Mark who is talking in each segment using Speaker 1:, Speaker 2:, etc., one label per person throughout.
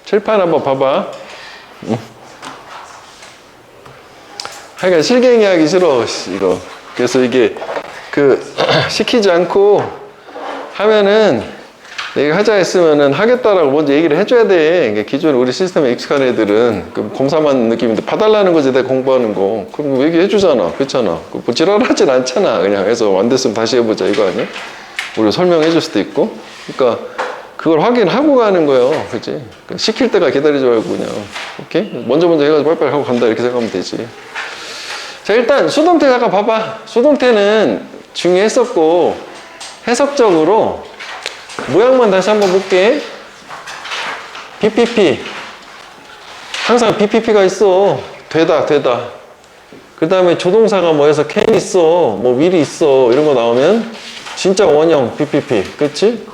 Speaker 1: 칠판 한번 봐봐. 하여간 실갱이 하기 싫어, 이거. 그래서 이게, 시키지 않고 하면은, 내가 하자 했으면은 하겠다라고 먼저 얘기를 해줘야 돼. 그러니까 기존에 우리 시스템에 익숙한 애들은, 검사만 느낌인데 봐달라는 거지, 내가 공부하는 거. 그럼 얘기해주잖아. 그렇잖아. 뭐 지랄하진 않잖아. 그냥 해서 안 됐으면 다시 해보자, 이거 아니야? 우리가 설명해줄 수도 있고. 그러니까, 그걸 확인하고 가는 거예요. 그치? 그러니까 시킬 때가 기다리지 말고 그냥. 오케이? 먼저 해가지고 빨리빨리 하고 간다. 이렇게 생각하면 되지. 자, 일단 수동태 잠깐 봐봐. 수동태는 중요했었고, 해석적으로 모양만 다시 한번 볼게. BPP. 항상 BPP가 있어. 되다. 그 다음에 조동사가 뭐 해서 can 있어. 뭐 will이 있어. 이런 거 나오면 진짜 원형 BPP. 그치?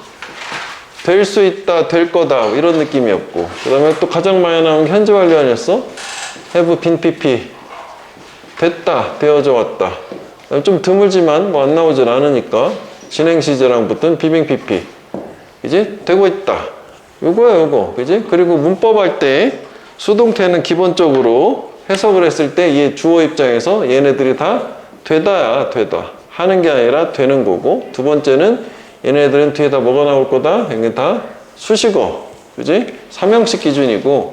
Speaker 1: 될 수 있다, 될 거다. 이런 느낌이었고. 그 다음에 또 가장 많이 나오는 게 현재 완료 아니었어? have been PP. 됐다, 되어져 왔다. 좀 드물지만 뭐 안 나오질 않으니까 진행 시제랑 붙은 비빙 PP. 이제 되고 있다. 요거야, 요거. 그지? 그리고 문법 할 때 수동태는 기본적으로 해석을 했을 때 얘 주어 입장에서 얘네들이 다 되다야, 되다. 하는 게 아니라 되는 거고. 두 번째는 얘네들은 뒤에다 뭐가 나올 거다? 이게 다 수식어. 그지? 삼형식 기준이고.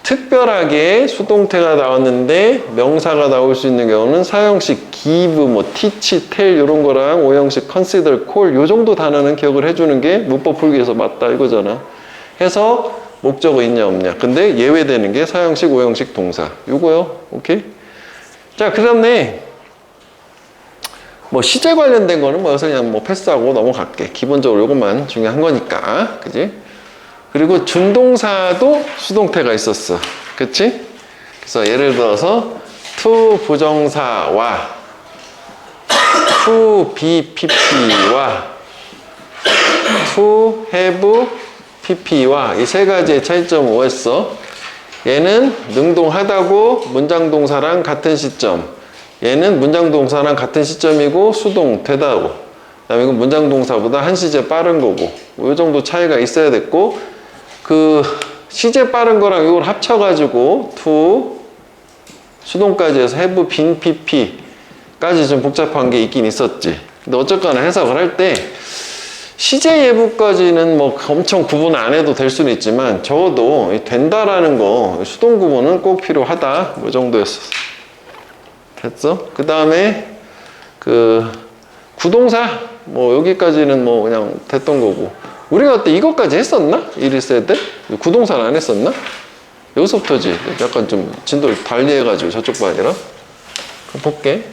Speaker 1: 특별하게 수동태가 나왔는데 명사가 나올 수 있는 경우는 사형식 give, 뭐 teach, tell 이런 거랑 오형식 consider, call 요 정도 단어는 기억을 해주는 게 문법 풀기에서 맞다 이거잖아. 해서 목적어 있냐 없냐. 근데 예외되는 게 사형식, 오형식 동사. 요거요. 오케이? 자, 그 다음에 뭐 시제 관련된 거는 뭐 여기서 그냥 뭐 패스하고 넘어갈게. 기본적으로 요것만 중요한 거니까. 그지? 그리고 준동사도 수동태가 있었어. 그치? 그래서 예를 들어서 to 부정사와 to be pp와 to have pp와 이 세 가지의 차이점은 뭐였어? 얘는 능동하다고 문장동사랑 같은 시점. 얘는 문장동사랑 같은 시점이고 수동되다고. 그 다음에 이건 문장동사보다 한 시제 빠른 거고. 이 정도 차이가 있어야 됐고 시제 빠른 거랑 이걸 합쳐가지고 to 수동까지 해서 have been pp까지 좀 복잡한 게 있긴 있었지. 근데 어쨌거나 해석을 할 때 시제 예부까지는 뭐 엄청 구분 안 해도 될 수는 있지만 적어도 된다라는 거 수동 구분은 꼭 필요하다. 뭐 정도였어. 됐어? 그 다음에 구동사 뭐 여기까지는 뭐 그냥 됐던 거고. 우리가 그때 이것까지 했었나? 1일세 때? 구동사는 안 했었나? 여기서부터지. 약간 좀 진도를 달리 해가지고 저쪽 봐 아니라. 그럼 볼게.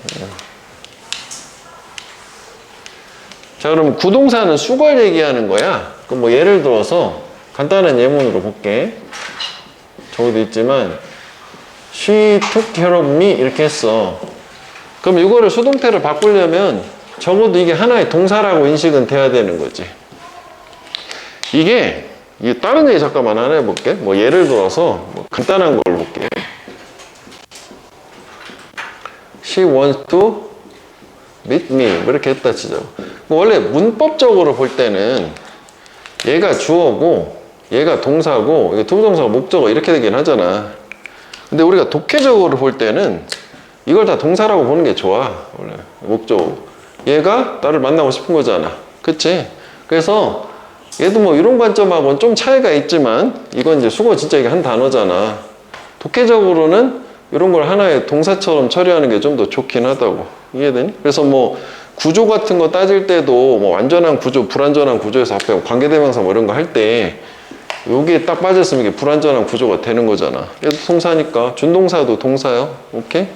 Speaker 1: 자, 그럼 구동사는 수걸 얘기하는 거야. 그럼 뭐 예를 들어서 간단한 예문으로 볼게. 저기도 있지만 She took care of me 이렇게 했어. 그럼 이거를 수동태를 바꾸려면 적어도 이게 하나의 동사라고 인식은 돼야 되는 거지. 이게 다른 얘기 잠깐만 하나 해볼게. 뭐 예를 들어서 뭐 간단한 걸 볼게. She wants to meet me 뭐 이렇게 했다 치자고. 뭐 원래 문법적으로 볼 때는 얘가 주어고 얘가 동사고 이게 투부정사가 목적어 이렇게 되긴 하잖아. 근데 우리가 독해적으로 볼 때는 이걸 다 동사라고 보는 게 좋아. 원래 목적어. 얘가 나를 만나고 싶은 거잖아. 그치? 그래서 얘도 뭐 이런 관점하고는 좀 차이가 있지만 이건 이제 수거 진짜 이게 한 단어잖아. 독해적으로는 이런 걸 하나의 동사처럼 처리하는 게 좀 더 좋긴 하다고. 이해되니? 그래서 뭐 구조 같은 거 따질 때도 뭐 완전한 구조, 불완전한 구조에서 앞에 관계대명사 뭐 이런 거 할 때 여기에 딱 빠졌으면 이게 불완전한 구조가 되는 거잖아. 얘도 동사니까. 준동사도 동사요. 오케이?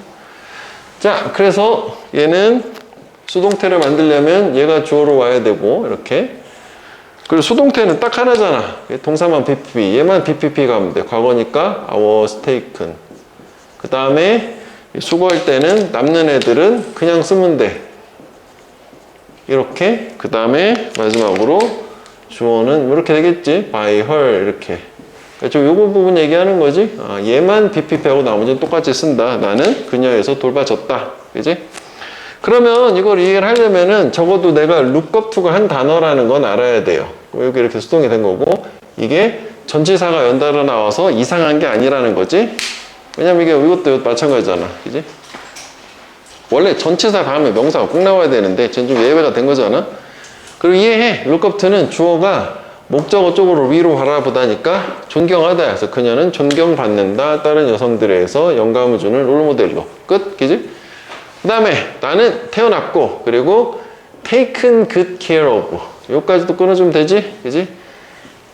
Speaker 1: 자, 그래서 얘는 수동태를 만들려면 얘가 주어로 와야 되고 이렇게. 그리고 수동태는 딱 하나잖아. 동사만 BPP, 얘만 BPP 가면 돼. 과거니까 I was taken. 그 다음에 수거할 때는 남는 애들은 그냥 쓰면 돼. 이렇게. 그 다음에 마지막으로 주어는 이렇게 되겠지. by her 이렇게. 좀 요거 부분 얘기하는 거지. 얘만 BPP하고 나머지는 똑같이 쓴다. 나는 그녀에서 돌봐줬다. 그지? 그러면 이걸 이해를 하려면은 적어도 내가 look up to가 한 단어라는 건 알아야 돼요. 여기 이렇게 수동이 된 거고 이게 전치사가 연달아 나와서 이상한 게 아니라는 거지. 왜냐면 이게 이것도 마찬가지잖아. 그지? 원래 전치사 다음에 명사가 꼭 나와야 되는데 쟤는 좀 예외가 된 거잖아. 그리고 이해해. look up to는 주어가 목적어 쪽으로 위로 바라보다니까 존경하다 해서 그녀는 존경받는다. 다른 여성들에 의해서 영감을 주는 롤모델로. 끝. 그지? 그 다음에 나는 태어났고 그리고 taken good care of. 여기까지도 끊어주면 되지? 그지?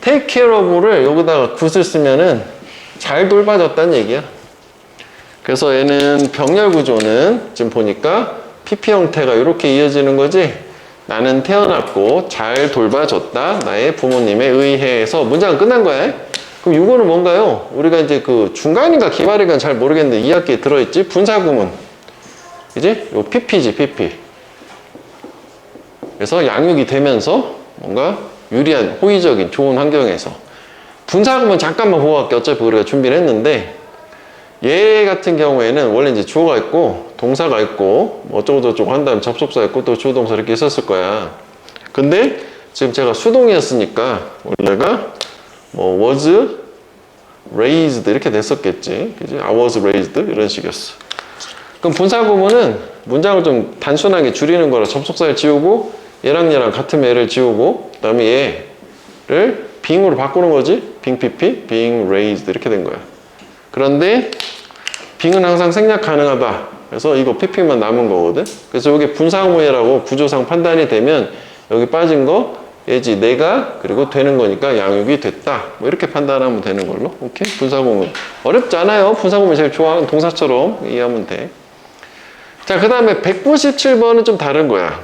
Speaker 1: take care of를 여기다가 good을 쓰면은 잘 돌봐줬다는 얘기야. 그래서 얘는 병렬 구조는 지금 보니까 PP 형태가 이렇게 이어지는 거지. 나는 태어났고 잘 돌봐줬다. 나의 부모님에 의해서 문장은 끝난 거야. 그럼 이거는 뭔가요? 우리가 이제 그 중간인가 기말인가 잘 모르겠는데 2학기에 들어있지? 분사구문. 그지? 요 PP지, PP. 그래서 양육이 되면서 뭔가 유리한, 호의적인, 좋은 환경에서. 분사구문 잠깐만 보고 갈게. 어차피 우리가 준비를 했는데, 얘 같은 경우에는 원래 이제 주어가 있고, 동사가 있고, 어쩌고저쩌고 한 다음에 접속사 있고, 또 주어동사 이렇게 있었을 거야. 근데 지금 제가 수동이었으니까, 원래가 뭐, was raised 이렇게 됐었겠지. 그지? I was raised 이런 식이었어. 그럼 분사구문은 문장을 좀 단순하게 줄이는 거라 접속사를 지우고, 얘랑 같은 애를 지우고, 그 다음에 얘를 being으로 바꾸는 거지. being PP, being raised 이렇게 된 거야. 그런데 being은 항상 생략 가능하다. 그래서 이거 PP만 남은 거거든. 그래서 이게 분사구문이라고 구조상 판단이 되면 여기 빠진 거 얘지 내가 그리고 되는 거니까 양육이 됐다. 뭐 이렇게 판단하면 되는 걸로. 오케이? 분사구문. 어렵지 않아요. 분사구문 제일 좋아하는 동사처럼 이해하면 돼. 자, 그 다음에 197번은 좀 다른 거야.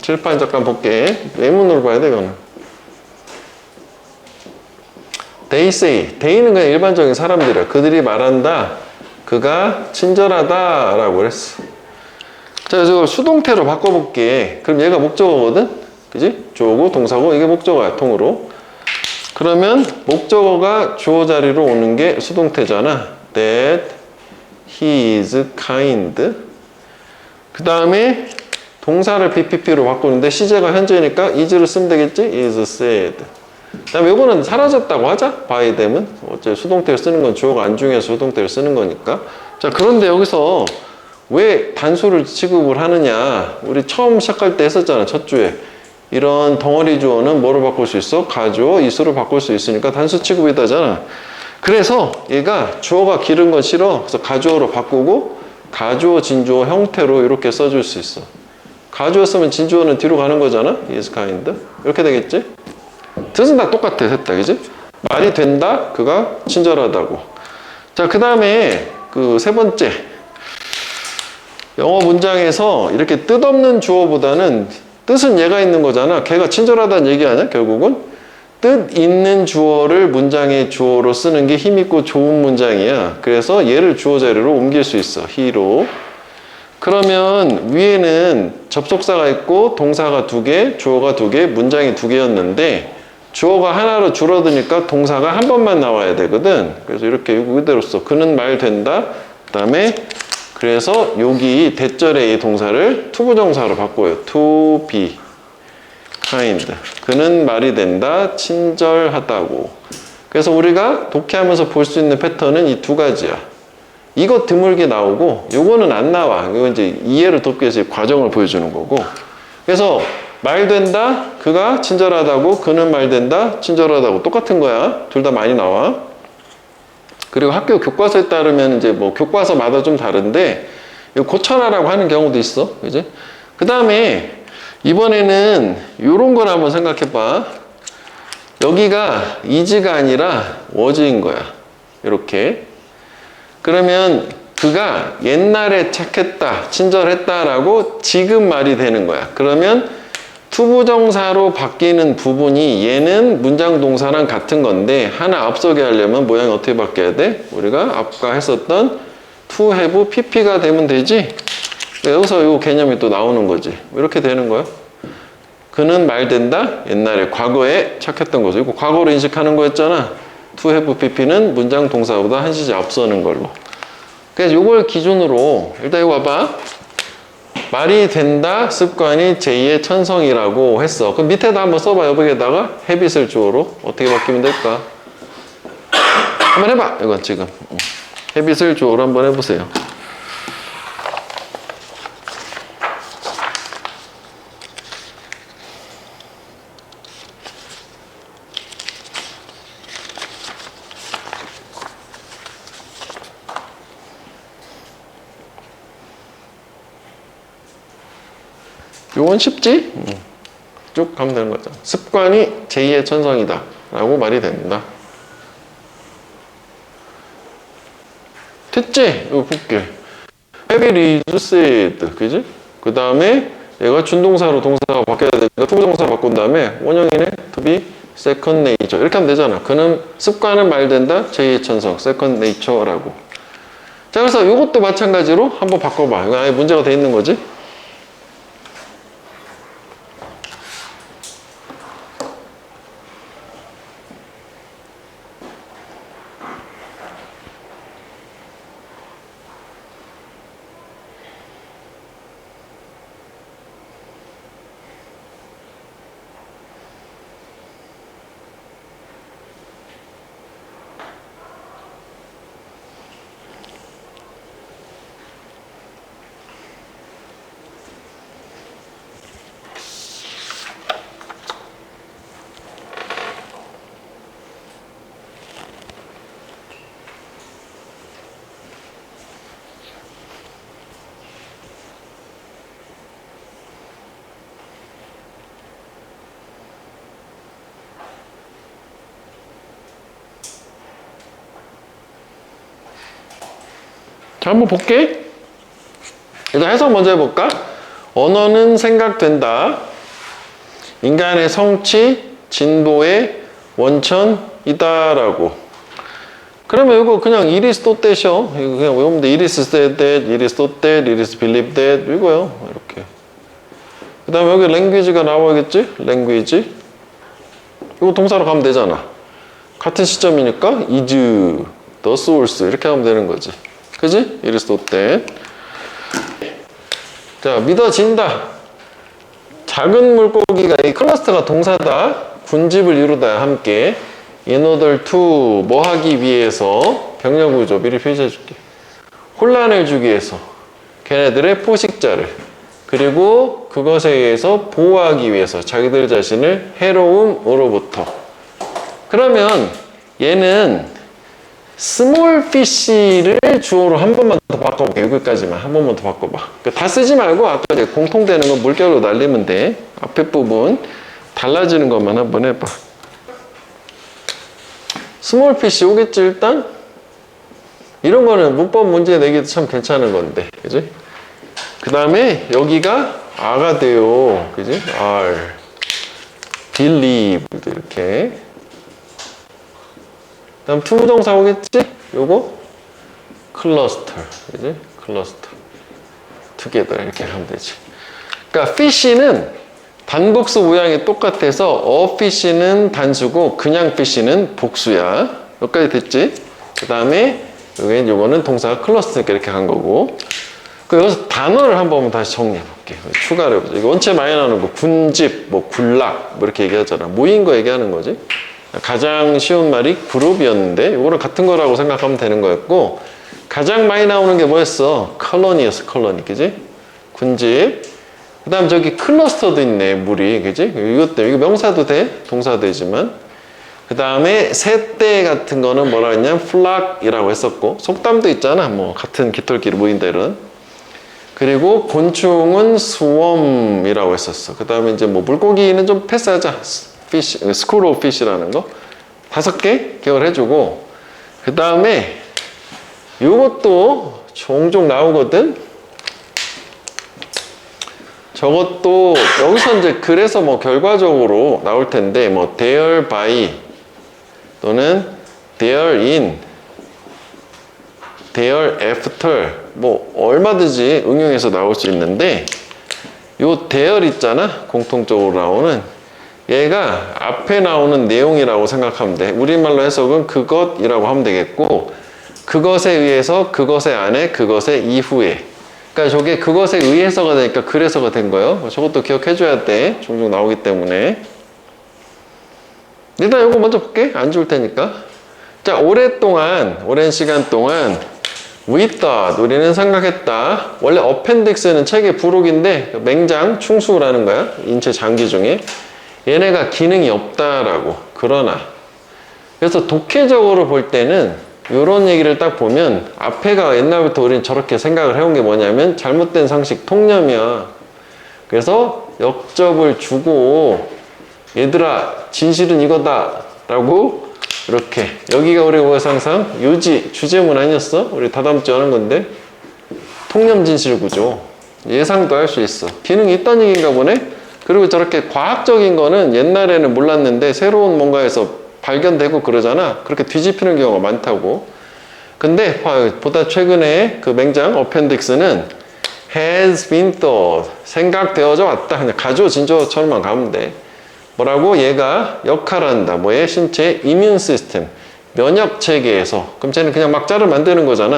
Speaker 1: 칠판 잠깐 볼게. 외문으로 봐야 돼, 이거는. They say. They는 그냥 일반적인 사람들이야. 그들이 말한다. 그가 친절하다. 라고 그랬어. 자, 그래서 수동태로 바꿔볼게. 그럼 얘가 목적어거든? 그지? 주어고, 동사고, 이게 목적어야, 통으로. 그러면 목적어가 주어 자리로 오는 게 수동태잖아. That he is kind. 그 다음에 동사를 BPP로 바꾸는데 시제가 현재니까 is를 쓰면 되겠지? is said. 그 다음에 이거는 사라졌다고 하자. by them은. 어차피 수동태를 쓰는 건 주어가 안 중요해서 수동태를 쓰는 거니까. 자, 그런데 여기서 왜 단수를 취급을 하느냐. 우리 처음 시작할 때 했었잖아. 첫 주에. 이런 덩어리 주어는 뭐로 바꿀 수 있어? 가주어, is로 바꿀 수 있으니까 단수 취급이다잖아. 그래서 얘가 주어가 기른 건 싫어. 그래서 가주어로 바꾸고 가주어, 진주어 형태로 이렇게 써줄 수 있어. 가주어 쓰면 진주어는 뒤로 가는 거잖아. is kind. 이렇게 되겠지? 뜻은 다 똑같아. 됐다. 그지? 말이 된다. 그가 친절하다고. 자, 그 다음에 그 세 번째. 영어 문장에서 이렇게 뜻없는 주어보다는 뜻은 얘가 있는 거잖아. 걔가 친절하다는 얘기 아니야? 결국은. 뜻 있는 주어를 문장의 주어로 쓰는 게 힘있고 좋은 문장이야. 그래서 얘를 주어 자리로 옮길 수 있어. he로. 그러면 위에는 접속사가 있고 동사가 2개, 주어가 2개, 문장이 2개였는데 주어가 하나로 줄어드니까 동사가 한 번만 나와야 되거든. 그래서 이렇게 이대로 써. 그는 말 된다. 그 다음에 그래서 여기 대절의 이 동사를 투부정사로 바꿔요. to be kind. 그는 말이 된다. 친절하다고. 그래서 우리가 독해하면서 볼 수 있는 패턴은 이 두 가지야. 이거 드물게 나오고 요거는 안 나와. 이거 이제 이해를 돕기 위해서 과정을 보여주는 거고. 그래서 말 된다. 그가 친절하다고. 그는 말 된다. 친절하다고. 똑같은 거야. 둘 다 많이 나와. 그리고 학교 교과서에 따르면 이제 뭐 교과서마다 좀 다른데 이거 고쳐라라고 하는 경우도 있어. 그지? 그 다음에 이번에는 요런 걸 한번 생각해 봐. 여기가 is가 아니라 was인 거야. 이렇게. 그러면 그가 옛날에 착했다, 친절했다라고 지금 말이 되는 거야. 그러면 투부정사로 바뀌는 부분이 얘는 문장 동사랑 같은 건데 하나 앞서게 하려면 모양이 어떻게 바뀌어야 돼? 우리가 아까 했었던 to have pp가 되면 되지. 여기서 이 개념이 또 나오는 거지. 이렇게 되는 거야. 그는 말 된다. 옛날에 과거에 착했던 거죠. 이거 과거로 인식하는 거였잖아. to have pp는 문장 동사보다 한 시제 앞서는 걸로. 그래서 이걸 기준으로 일단 이거 봐봐. 말이 된다 습관이 제2의 천성이라고 했어. 그럼 밑에다 한번 써봐. 여기에다가 habit을 주어로 어떻게 바뀌면 될까? 한번 해봐. 이건 지금 헤빗을 주어로 한번 해보세요. 요건 쉽지? 쭉 가면 되는 거죠. 습관이 제2의 천성이다 라고 말이 됩니다. 됐지? 이거 볼게. Have is said. 그지? 그 다음에 얘가 준동사로 동사가 바뀌어야 되니까 투부정사 바꾼 다음에 원형이네. To be second nature. 이렇게 하면 되잖아. 그는 습관은 말된다. 제2의 천성. second nature라고. 자, 그래서 이것도 마찬가지로 한번 바꿔봐. 이거 아예 문제가 돼 있는 거지. 자, 한번 볼게. 일단 해석 먼저 해볼까? 언어는 생각된다. 인간의 성취, 진보의 원천이다라고. 그러면 이거 그냥 이리스 또 떼셔. 이거 그냥 외우면 돼. 이리스 said that, 이리스 또 that, 이리스 believe that 이거요. 이렇게. 그 다음에 여기 language가 나와야겠지? language. 이거 동사로 가면 되잖아. 같은 시점이니까 is the source 이렇게 하면 되는 거지. 그지? 이리스 또 that. 자, 믿어진다. 작은 물고기가 이 클러스터가 동사다. 군집을 이루다 함께 in order to 뭐 하기 위해서 병력 구조 미리 표시해 줄게. 혼란을 주기 위해서 걔네들의 포식자를 그리고 그것에 의해서 보호하기 위해서 자기들 자신을 해로움으로부터. 그러면 얘는 스몰 피쉬를 주어로 한 번만 더 바꿔볼게. 여기까지만 한 번만 더 바꿔봐. 그러니까 다 쓰지 말고 아까 이제 공통되는 건 물결로 날리면 돼. 앞에 부분 달라지는 것만 한번 해봐. 스몰 피쉬 오겠지 일단? 이런 거는 문법 문제 내기도 참 괜찮은 건데, 그지? 그 다음에 여기가 R가 돼요, 그지? R, believe 이렇게. 다음 투부정사 오겠지? 요거 클러스터, 그지? 클러스터, together 이렇게 하면 되지. 그러니까 fish는 단복수 모양이 똑같아서 fish는 단수고 그냥 fish는 복수야. 여기까지 됐지? 그 다음에 여기 요거는 동사가 클러스터니까 이렇게 간 거고. 그 여기서 단어를 한번 다시 정리해 볼게. 추가를 해보자. 이거 원체 많이 나오는 거 군집, 뭐 군락 뭐 이렇게 얘기하잖아. 모인 거 얘기하는 거지. 가장 쉬운 말이 그룹이었는데 이거랑 같은 거라고 생각하면 되는 거였고, 가장 많이 나오는 게 뭐였어? 컬러니였어. 컬러니, 그지? 군집. 그 다음 저기 클러스터도 있네. 물이, 그지? 이것도 이거 명사도 돼, 동사도 되지만. 그 다음에 새떼 같은 거는 뭐라 했냐면 플락이라고 했었고, 속담도 있잖아. 뭐 같은 깃털끼리 모인다 이런. 그리고 곤충은 스웜이라고 했었어. 그 다음에 이제 뭐 물고기는 좀 패스하자. 피쉬, 스쿨 피쉬라는 거 5개 기억해주고, 그 다음에 이것도 종종 나오거든. 저것도 여기서 이제 그래서 뭐 결과적으로 나올 텐데 뭐 there by 또는 there in, there after 뭐 얼마든지 응용해서 나올 수 있는데, 요 there 있잖아. 공통적으로 나오는 얘가 앞에 나오는 내용이라고 생각하면 돼. 우리말로 해석은 그것이라고 하면 되겠고, 그것에 의해서, 그것의 안에, 그것의 이후에. 그러니까 저게 그것에 의해서가 되니까 그래서가 된 거예요. 저것도 기억해줘야 돼. 종종 나오기 때문에. 일단 이거 먼저 볼게. 안 좋을 테니까. 자, 오랜 시간 동안 we thought, 우리는 생각했다. 원래 appendix는 책의 부록인데 맹장, 충수라는 거야. 인체 장기 중에. 얘네가 기능이 없다라고. 그러나 그래서 독해적으로 볼 때는 이런 얘기를 딱 보면 앞에가 옛날부터 우리는 저렇게 생각을 해온 게 뭐냐면 잘못된 상식, 통념이야. 그래서 역접을 주고 얘들아 진실은 이거다 라고 이렇게 여기가 우리가 보여서 항상 요지 주제문 아니었어? 우리 다다음 주에 하는 건데 통념 진실 구조 예상도 할 수 있어. 기능이 있다는 얘기인가 보네. 그리고 저렇게 과학적인 거는 옛날에는 몰랐는데 새로운 뭔가에서 발견되고 그러잖아. 그렇게 뒤집히는 경우가 많다고. 근데 보다 최근에 그 맹장 appendix는 has been thought, 생각되어져 왔다. 그냥 가조 진조처럼만 가면 돼. 뭐라고? 얘가 역할한다. 뭐의 신체 이뮨 시스템, 면역 체계에서. 그럼 쟤는 그냥 막 짤을 만드는 거잖아.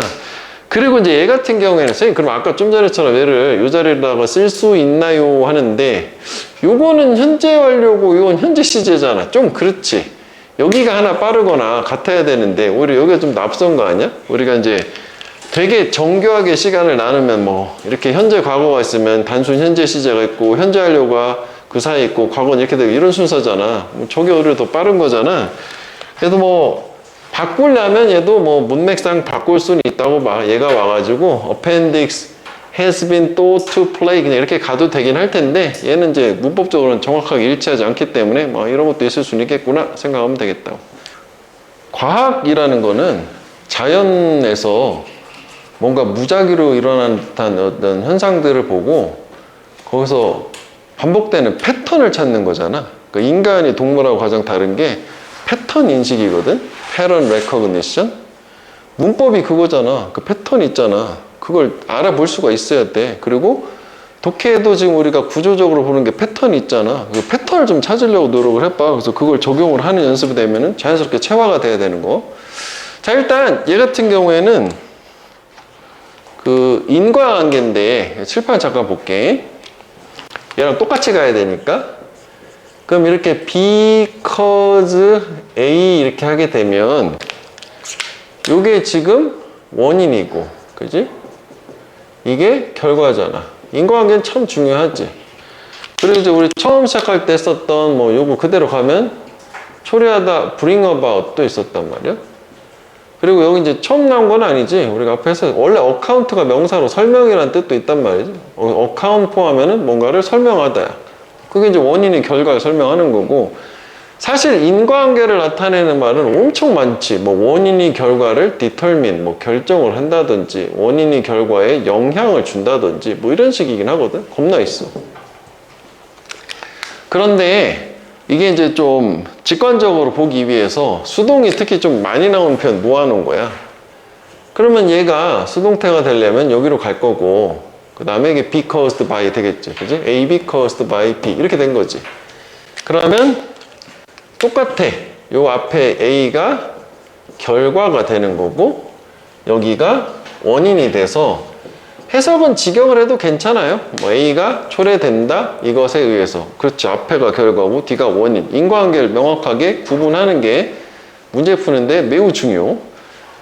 Speaker 1: 그리고 이제 얘 같은 경우에는 선생님 그럼 아까 좀 전에처럼 얘를 이 자리에다가 쓸 수 있나요? 하는데 요거는 현재 완료고 이건 현재 시제잖아. 좀 그렇지. 여기가 하나 빠르거나 같아야 되는데 오히려 여기가 좀 납선 거 아니야? 우리가 이제 되게 정교하게 시간을 나누면 뭐 이렇게 현재 과거가 있으면 단순 현재 시제가 있고 현재 완료가 그 사이에 있고 과거는 이렇게 되고 이런 순서잖아. 저게 오히려 더 빠른 거잖아. 그래도 뭐 바꾸려면 얘도 뭐 문맥상 바꿀 수는 있다고 봐. 얘가 와가지고 appendix has been thought to play 그냥 이렇게 가도 되긴 할 텐데 얘는 이제 문법적으로는 정확하게 일치하지 않기 때문에 뭐 이런 것도 있을 수는 있겠구나 생각하면 되겠다. 과학이라는 거는 자연에서 뭔가 무작위로 일어난 듯한 어떤 현상들을 보고 거기서 반복되는 패턴을 찾는 거잖아. 그러니까 인간이 동물하고 가장 다른 게 패턴 인식이거든. pattern recognition. 문법이 그거잖아. 그 패턴이 있잖아. 그걸 알아볼 수가 있어야 돼. 그리고 독해도 지금 우리가 구조적으로 보는 게 패턴이 있잖아. 그 패턴을 좀 찾으려고 노력을 해봐. 그래서 그걸 적용을 하는 연습이 되면은 자연스럽게 체화가 돼야 되는 거. 자, 일단 얘 같은 경우에는 그 인과관계인데 칠판 잠깐 볼게. 얘랑 똑같이 가야 되니까. 그럼 이렇게 because A 이렇게 하게 되면 요게 지금 원인이고, 그지? 이게 결과잖아. 인과관계는 참 중요하지. 그리고 이제 우리 처음 시작할 때 썼던 뭐 요거 그대로 가면 초래하다 bring about도 있었단 말이야. 그리고 여기 이제 처음 나온 건 아니지. 우리가 앞에서 원래 어카운트가 명사로 설명이라는 뜻도 있단 말이지. 어카운트 하면은 뭔가를 설명하다야. 그게 이제 원인이 결과를 설명하는 거고, 사실 인과관계를 나타내는 말은 엄청 많지. 뭐 원인이 결과를 determine, 뭐 결정을 한다든지, 원인이 결과에 영향을 준다든지, 뭐 이런 식이긴 하거든. 겁나 있어. 그런데 이게 이제 좀 직관적으로 보기 위해서 수동이 특히 좀 많이 나오는 표현 모아놓은 거야. 그러면 얘가 수동태가 되려면 여기로 갈 거고, 그 다음에 이게 be caused by 되겠지. 그지? A be caused by B. 이렇게 된 거지. 그러면 똑같아. 요 앞에 A가 결과가 되는 거고, 여기가 원인이 돼서 해석은 직역을 해도 괜찮아요. 뭐 A가 초래된다 이것에 의해서. 그렇죠. 앞에가 결과고 뒤가 원인. 인과관계를 명확하게 구분하는 게 문제 푸는데 매우 중요.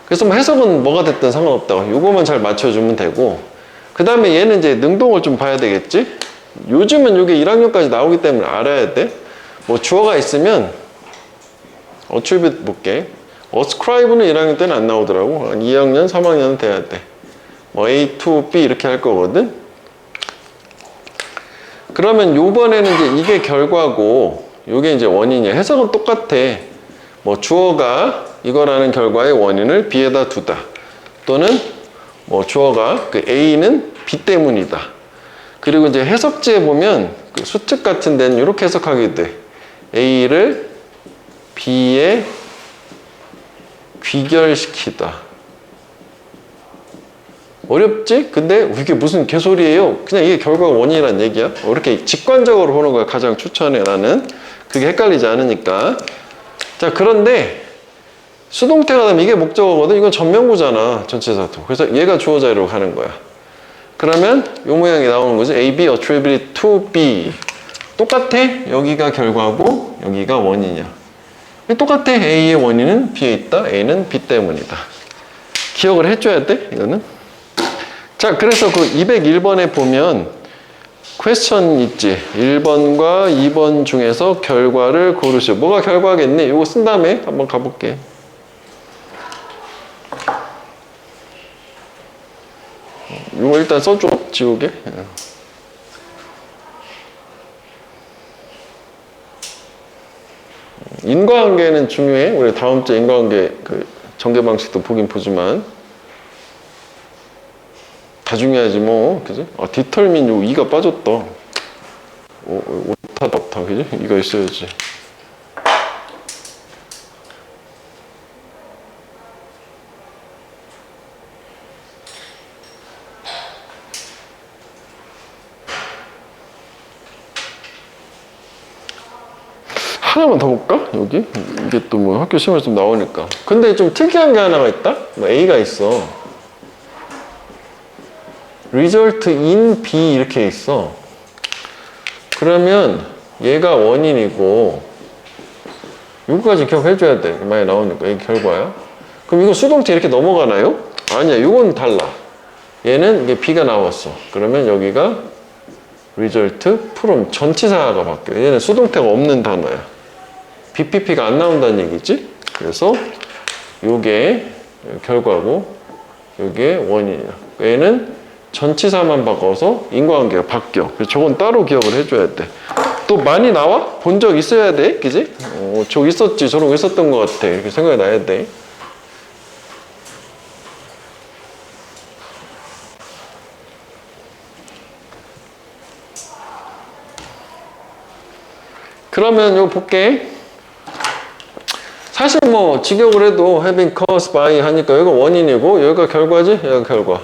Speaker 1: 그래서 뭐 해석은 뭐가 됐든 상관없다고. 요거만 잘 맞춰주면 되고, 그 다음에 얘는 이제 능동을 좀 봐야 되겠지. 요즘은 이게 1학년까지 나오기 때문에 알아야 돼. 뭐 주어가 있으면 attribute 볼게. ascribe는 1학년 때는 안 나오더라고. 2학년, 3학년은 돼야 돼. 뭐 A to B 이렇게 할 거거든. 그러면 요번에는 이제 이게 결과고 요게 이제 원인이야. 해석은 똑같아. 뭐 주어가 이거라는 결과의 원인을 B에다 두다. 또는 뭐 주어가 그 A는 B 때문이다. 그리고 이제 해석지에 보면 그 수특 같은 데는 이렇게 해석하게 돼. A를 B에 귀결시키다. 어렵지? 근데 이게 무슨 개소리예요? 그냥 이게 결과가 원인이란 얘기야. 이렇게 직관적으로 보는 걸 가장 추천해, 나는. 그게 헷갈리지 않으니까. 자, 그런데 수동태가 되면 이게 목적어거든. 이건 전명구잖아, 전체사도. 그래서 얘가 주어 자리로 가는 거야. 그러면 이 모양이 나오는 거지. A, B attributed to B. 똑같아. 여기가 결과고 여기가 원인이야. 똑같아. A의 원인은 B에 있다. A는 B 때문이다. 기억을 해줘야 돼, 이거는. 자, 그래서 그 201번에 보면 퀘스천 있지. 1번과 2번 중에서 결과를 고르시오. 뭐가 결과겠니? 이거 쓴 다음에 한번 가볼게. 이거 일단 써줘, 지우개. 인과관계는 중요해. 우리 다음 주에 인과관계 그 전개 방식도 보긴 보지만 다 중요하지 뭐, 그지? 아, 디털민 요 이가 빠졌다. 오타다, 그지? 이가 있어야지. 하나만 더 볼까? 여기? 이게 또 뭐 학교 시험에 좀 나오니까. 근데 좀 특이한 게 하나가 있다? 뭐 A가 있어. result in B 이렇게 있어. 그러면 얘가 원인이고 이거까지 기억해줘야 돼. 많이 나오니까 이게 결과야. 그럼 이거 수동태 이렇게 넘어가나요? 아니야. 이건 달라. 얘는 이게 B가 나왔어. 그러면 여기가 result from 전치사가 바뀌어. 얘는 수동태가 없는 단어야. BPP가 안 나온다는 얘기지. 그래서 요게 결과고 요게 원인이야. 얘는 전치사만 바꿔서 인과관계가 바뀌어. 그래서 저건 따로 기억을 해줘야 돼. 또 많이 나와? 본 적 있어야 돼. 그지? 저거 있었지. 저런 거 있었던 것 같아. 이렇게 생각이 나야 돼. 그러면 요 볼게. 사실 뭐 직역을 해도 having caused by 하니까 여기가 원인이고 여기가 결과지? 여기가 결과.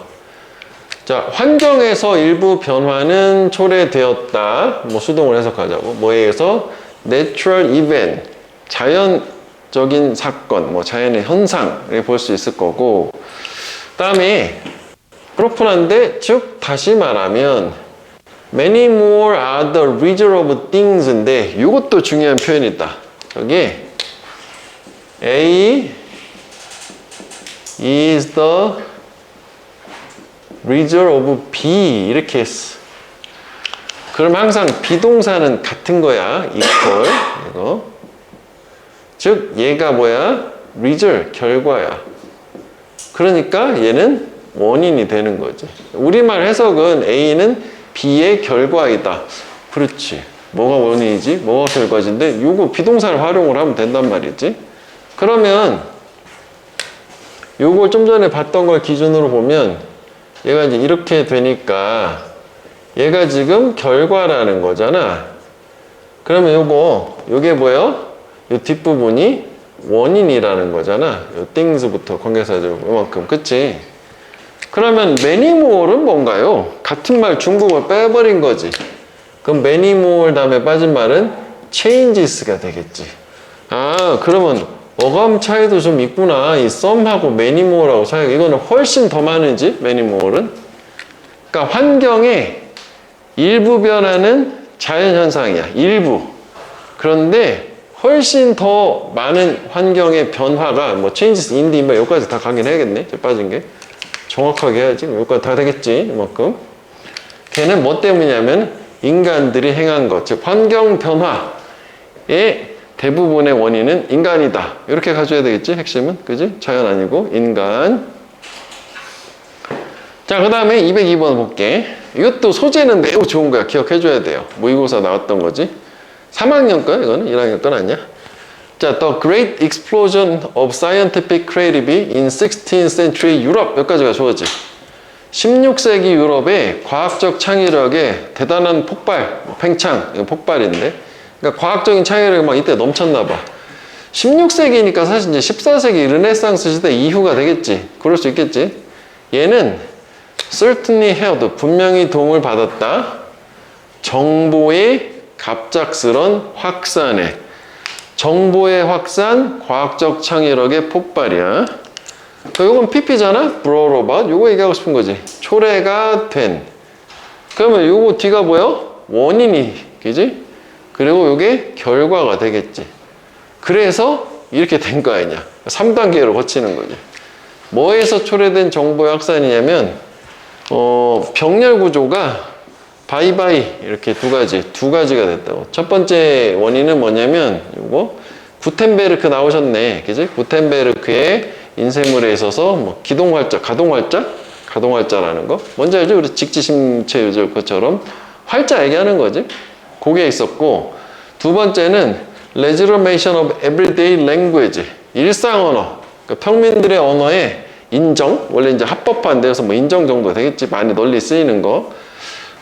Speaker 1: 자, 환경에서 일부 변화는 초래되었다. 뭐 수동을 해석하자고. 뭐에 의해서 natural event, 자연적인 사건, 뭐 자연의 현상을 볼 수 있을 거고. 그다음에 그렇구나인데 즉 다시 말하면 many more are the result of things인데 이것도 중요한 표현이다. 여기 A is the result of B 이렇게 했어. 그럼 항상 비동사는 같은 거야. equal 이거. 즉 얘가 뭐야? result 결과야. 그러니까 얘는 원인이 되는 거지. 우리말 해석은 A는 B의 결과이다. 그렇지. 뭐가 원인이지? 뭐가 결과지인데 요거 비동사를 활용을 하면 된단 말이지. 그러면 요걸 좀 전에 봤던 걸 기준으로 보면 얘가 이제 이렇게 되니까 얘가 지금 결과라는 거잖아. 그러면 요게 뭐예요? 요 뒷부분이 원인이라는 거잖아. 요 things부터 관계사절 요만큼. 그치? 그러면 many more는 뭔가요? 같은 말 중국어 빼버린 거지. 그럼 many more 다음에 빠진 말은 changes가 되겠지. 아, 그러면 어감 차이도 좀 있구나. 이 some하고 many more라고 사용. 이거는 훨씬 더 많은지, many more는. 그러니까 환경의 일부 변화는 자연현상이야. 일부. 그런데 훨씬 더 많은 환경의 변화가 뭐 changes in the, 여기까지 다 가긴 해야겠네. 빠진 게. 정확하게 해야지. 여기까지 다 되겠지. 이만큼. 걔는 뭐 때문이냐면 인간들이 행한 것. 즉 환경 변화의 대부분의 원인은 인간이다. 이렇게 가져야 되겠지, 핵심은. 그지? 자연 아니고, 인간. 자, 그 다음에 202번 볼게. 이것도 소재는 매우 좋은 거야. 기억해줘야 돼요. 모의고사 나왔던 거지. 3학년 거야, 이거는? 1학년 건 아니야. 자, The Great Explosion of Scientific Creativity in 16th Century Europe. 여기까지가 좋아지. 16세기 유럽의 과학적 창의력의 대단한 폭발, 팽창, 이거 폭발인데. 그러니까 과학적인 창의력이 막 이때 넘쳤나 봐. 16세기니까 사실 이제 14세기 르네상스 시대 이후가 되겠지. 그럴 수 있겠지. 얘는 certainly held, 분명히 도움을 받았다. 정보의 갑작스런 확산에. 정보의 확산, 과학적 창의력의 폭발이야. 이건 PP잖아? brought about. 요거 얘기하고 싶은 거지. 초래가 된. 그러면 요거 뒤가 뭐야? 원인이, 그지? 그리고 요게 결과가 되겠지. 그래서 이렇게 된 거 아니냐. 3단계로 거치는 거지. 뭐에서 초래된 정보의 확산이냐면 병렬 구조가 바이바이 이렇게 두 가지가 됐다고. 첫 번째 원인은 뭐냐면 요거 구텐베르크 나오셨네. 그지? 구텐베르크의 인쇄물에 있어서 뭐 가동활자라는 거. 뭔지 알죠? 우리 직지심체 요절 것처럼 활자 얘기하는 거지. 그게 있었고, 두 번째는 legitimation of everyday language. 일상 언어. 그러니까 평민들의 언어의 인정. 원래 이제 합법화한 데서 뭐 인정 정도 되겠지. 많이 널리 쓰이는 거.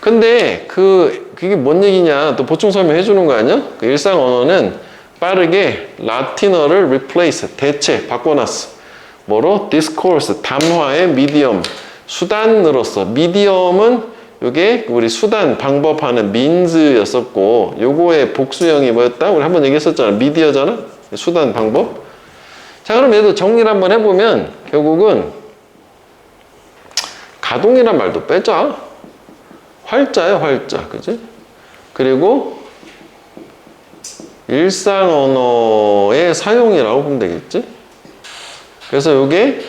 Speaker 1: 근데 그게 뭔 얘기냐? 또 보충 설명해 주는 거 아니야? 그 일상 언어는 빠르게 라틴어를 replace, 대체, 바꿔놨어. 뭐로? discourse, 담화의 미디엄, 수단으로서. 미디엄은 요게 우리 수단, 방법하는 means였었고, 요거의 복수형이 뭐였다? 우리 한번 얘기했었잖아. 미디어잖아? 수단, 방법. 자, 그럼 얘도 정리를 한번 해보면, 결국은 가동이란 말도 빼자. 활자야, 활자. 그지? 그리고 일상 언어의 사용이라고 보면 되겠지? 그래서 이게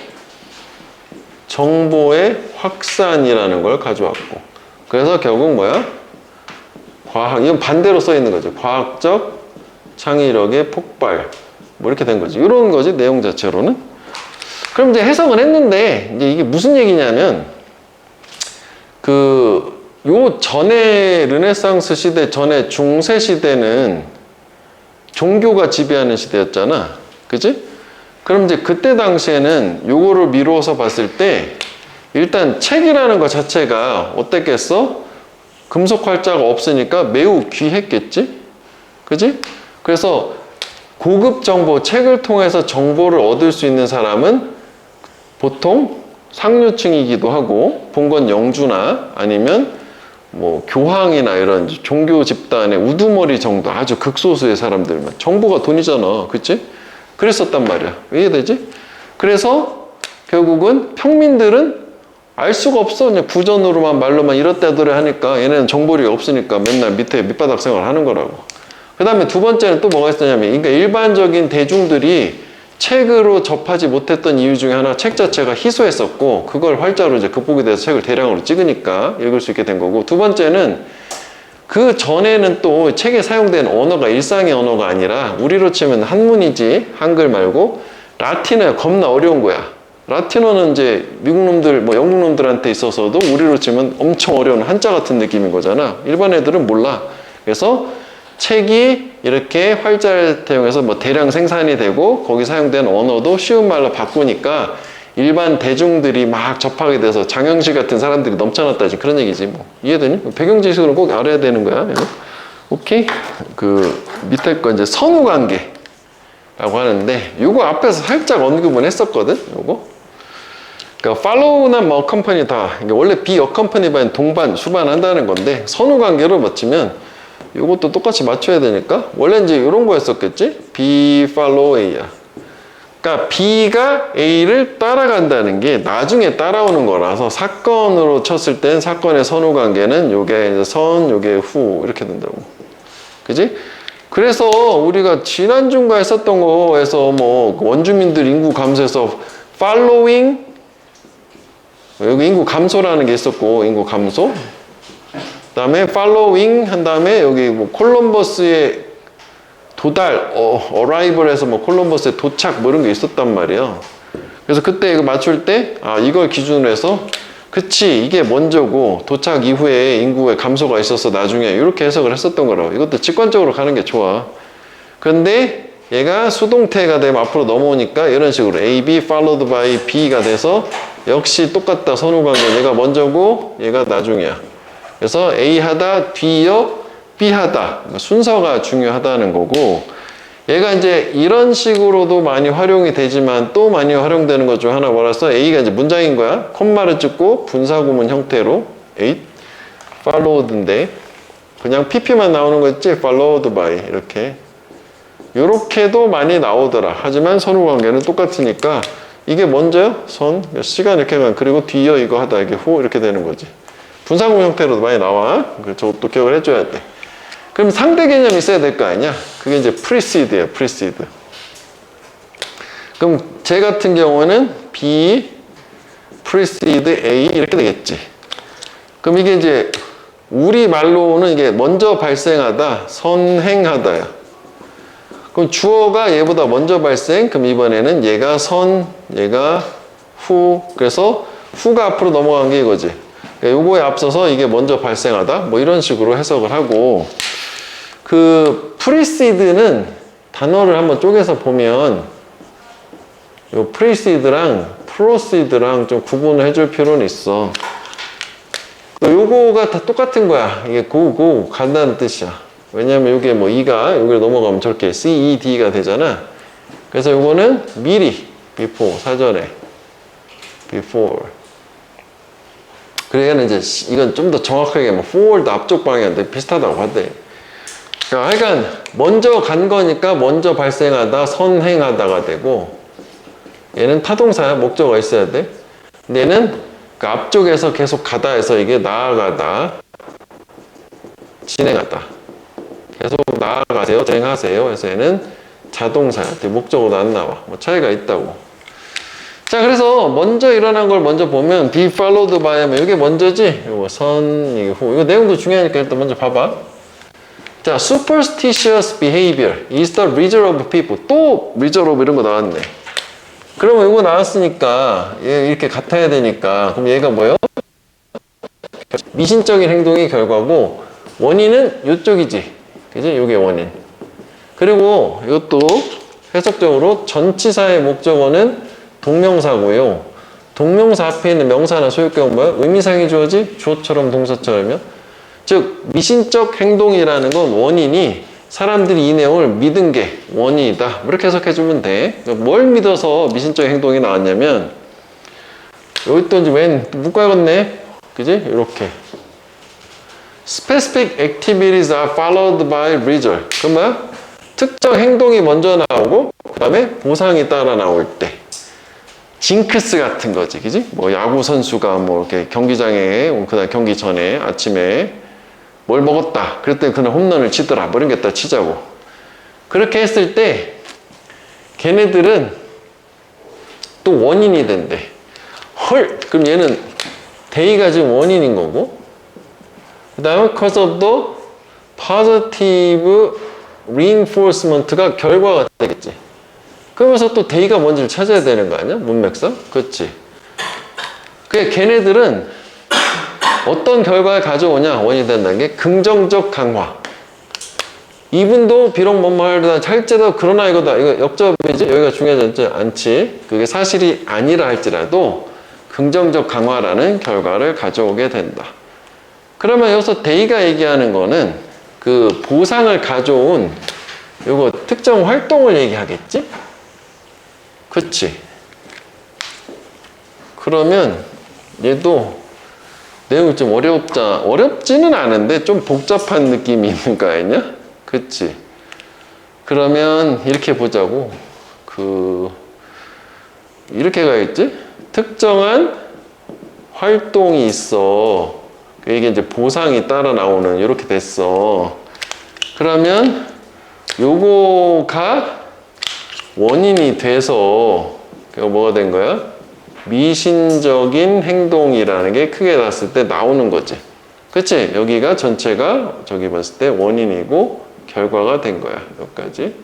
Speaker 1: 정보의 확산이라는 걸 가져왔고. 그래서 결국 뭐야? 이건 반대로 써 있는 거죠. 과학적 창의력의 폭발. 뭐 이렇게 된 거지. 이런 거지, 내용 자체로는. 그럼 이제 해석을 했는데, 이제 이게 무슨 얘기냐면, 요 전에 르네상스 시대, 전에 중세 시대는 종교가 지배하는 시대였잖아. 그지? 그럼 이제 그때 당시에는 요거를 미루어서 봤을 때 일단 책이라는 것 자체가 어땠겠어? 금속 활자가 없으니까 매우 귀했겠지? 그지? 그래서 고급 정보, 책을 통해서 정보를 얻을 수 있는 사람은 보통 상류층이기도 하고, 봉건 영주나 아니면 뭐 교황이나 이런 종교 집단의 우두머리 정도, 아주 극소수의 사람들만. 정보가 돈이잖아. 그치? 그랬었단 말이야. 왜 이해되지? 그래서 결국은 평민들은 알 수가 없어. 그냥 구전으로만 말로만 이렇다더래 하니까 얘네는 정보력이 없으니까 맨날 밑에 밑바닥 생활을 하는 거라고. 그 다음에 두 번째는 또 뭐가 있었냐면, 그러니까 일반적인 대중들이 책으로 접하지 못했던 이유 중에 하나, 책 자체가 희소했었고, 그걸 활자로 이제 극복이 돼서 책을 대량으로 찍으니까 읽을 수 있게 된 거고, 두 번째는 그 전에는 또 책에 사용된 언어가 일상의 언어가 아니라 우리로 치면 한문이지, 한글 말고 라틴어야. 겁나 어려운 거야. 라틴어는 이제 미국 놈들, 뭐 영국 놈들한테 있어서도 우리로 치면 엄청 어려운 한자 같은 느낌인 거잖아. 일반 애들은 몰라. 그래서 책이 이렇게 활자를 사용해서 뭐 대량 생산이 되고, 거기 사용된 언어도 쉬운 말로 바꾸니까 일반 대중들이 막 접하게 돼서 장영실 같은 사람들이 넘쳐났다지, 그런 얘기지. 뭐 이해되니? 배경 지식으로 꼭 알아야 되는 거야. 이거. 오케이? 그 밑에 거 이제 선후관계라고 하는데, 요거 앞에서 살짝 언급은 했었거든. 요거. 그러니까 follow나 뭐 accompany 다 이게 원래 be accompany by 동반, 수반 한다는 건데, 선후관계로 맞추면 이것도 똑같이 맞춰야 되니까 원래 이제 이런 거였었겠지? B follow A야. 그러니까 B가 A를 따라간다는 게 나중에 따라오는 거라서, 사건으로 쳤을 땐 사건의 선후관계는 요게 이제 선, 요게 후 이렇게 된다고. 그지? 그래서 우리가 지난주인가 했었던 거에서 뭐 원주민들 인구 감소해서 following, 여기 인구 감소라는 게 있었고, 인구 감소. 그 다음에 following 한 다음에 여기 뭐 콜럼버스의 도달, arrival에서 뭐 콜럼버스의 도착 뭐 이런 게 있었단 말이에요. 그래서 그때 이거 맞출 때, 이걸 기준으로 해서, 그치, 이게 먼저고 도착 이후에 인구의 감소가 있어서 나중에 이렇게 해석을 했었던 거라고. 이것도 직관적으로 가는 게 좋아. 그런데 얘가 수동태가 되면 앞으로 넘어오니까 이런 식으로 A, B followed by B가 돼서 역시 똑같다. 선후관계. 얘가 먼저고 얘가 나중이야. 그래서 A 하다, 뒤이어 B 하다. 순서가 중요하다는 거고, 얘가 이제 이런 식으로도 많이 활용이 되지만 또 많이 활용되는 것 중 하나 뭐라서, A가 이제 문장인 거야. 콤마를 찍고 분사구문 형태로 8 followed인데 그냥 PP만 나오는 거 있지? followed by 이렇게. 요렇게도 많이 나오더라. 하지만 선후관계는 똑같으니까 이게 먼저요? 선, 시간 이렇게 가, 그리고 뒤이어 이거 하다, 이게 후 이렇게 되는 거지. 분사구문 형태로도 많이 나와. 저것도 기억을 해줘야 돼. 그럼 상대 개념이 있어야 될 거 아니야? 그게 이제 precede야, precede. 그럼 제 같은 경우는 B precede A 이렇게 되겠지. 그럼 이게 이제 우리 말로는 이게 먼저 발생하다, 선행하다야. 그럼 주어가 얘보다 먼저 발생. 그럼 이번에는 얘가 선, 얘가 후. 그래서 후가 앞으로 넘어간 게 이거지. 그러니까 요거에 앞서서 이게 먼저 발생하다. 뭐 이런 식으로 해석을 하고, 그 precede는 단어를 한번 쪼개서 보면 요 precede랑 proceed랑 좀 구분을 해줄 필요는 있어. 요거가 다 똑같은 거야. 이게 go 간다는 뜻이야. 왜냐면 이게 뭐 E가 여기로 넘어가면 저렇게 C, E, D가 되잖아. 그래서 요거는 미리, before, 사전에, before. 그래야 이제 이건 좀 더 정확하게 뭐 forward 앞쪽 방향인데 비슷하다고 하대. 그러니까 하여간 먼저 간 거니까 먼저 발생하다, 선행하다가 되고, 얘는 타동사야. 목적어가 있어야 돼. 근데 얘는 그 앞쪽에서 계속 가다 해서 이게 나아가다, 진행하다. 계속 나아가세요, 진행하세요. 그래서 얘는 자동사야. 목적어도 안 나와. 뭐 차이가 있다고. 자, 그래서 먼저 일어난 걸 먼저 보면 be followed by 하면 이게 먼저지? 이거 선, 이게 후. 이거 내용도 중요하니까 일단 먼저 봐봐. 자, superstitious behavior is the result of people. 또 result of 이런 거 나왔네. 그러면 이거 나왔으니까 얘 이렇게 같아야 되니까 그럼 얘가 뭐예요? 미신적인 행동이 결과고 원인은 이쪽이지. 그지? 요게 원인. 그리고 이것도 해석적으로 전치사의 목적어는 동명사고요. 동명사 앞에 있는 명사나 소유격은 뭐야? 의미상의 주어지? 주어처럼 동사처럼요. 즉 미신적 행동이라는 건 원인이 사람들이 이 내용을 믿은 게 원인이다. 이렇게 해석해주면 돼. 뭘 믿어서 미신적 행동이 나왔냐면 여기 또 이제 웬 묶어야겠네. 그지? 이렇게 Specific activities are followed by result. 그럼 뭐야? 특정 행동이 먼저 나오고 그 다음에 보상이 따라 나올 때 징크스 같은 거지. 그지? 뭐 야구 선수가 뭐 이렇게 경기장에 그다음 경기 전에 아침에 뭘 먹었다. 그랬더니 그날 홈런을 치더라. 뭐 이런 게 다 치자고. 그렇게 했을 때 걔네들은 또 원인이 된대. 헐! 그럼 얘는 대의가 지금 원인인 거고 그 다음에 cause of the positive reinforcement가 결과가 되겠지. 그러면서 또 대의가 뭔지를 찾아야 되는 거 아니야? 문맥상? 그렇지. 그게 걔네들은 어떤 결과를 가져오냐? 원인이 된다는 게 긍정적 강화. 이분도 비록 뭐뭐 할지라도 그러나 이거다. 이거 역접이지? 여기가 중요하지 않지. 그게 사실이 아니라 할지라도 긍정적 강화라는 결과를 가져오게 된다. 그러면 여기서 데이가 얘기하는 거는 그 보상을 가져온 요거 특정 활동을 얘기하겠지? 그치? 그러면 얘도 내용이 좀 어렵지는 않은데 좀 복잡한 느낌이 있는 거 아니냐? 그치? 그러면 이렇게 보자고. 이렇게 가야겠지? 특정한 활동이 있어. 이게 이제 보상이 따라 나오는, 이렇게 됐어. 그러면 요거가 원인이 돼서, 뭐가 된 거야? 미신적인 행동이라는 게 크게 났을 때 나오는 거지. 그치? 여기가 전체가 저기 봤을 때 원인이고 결과가 된 거야. 여기까지.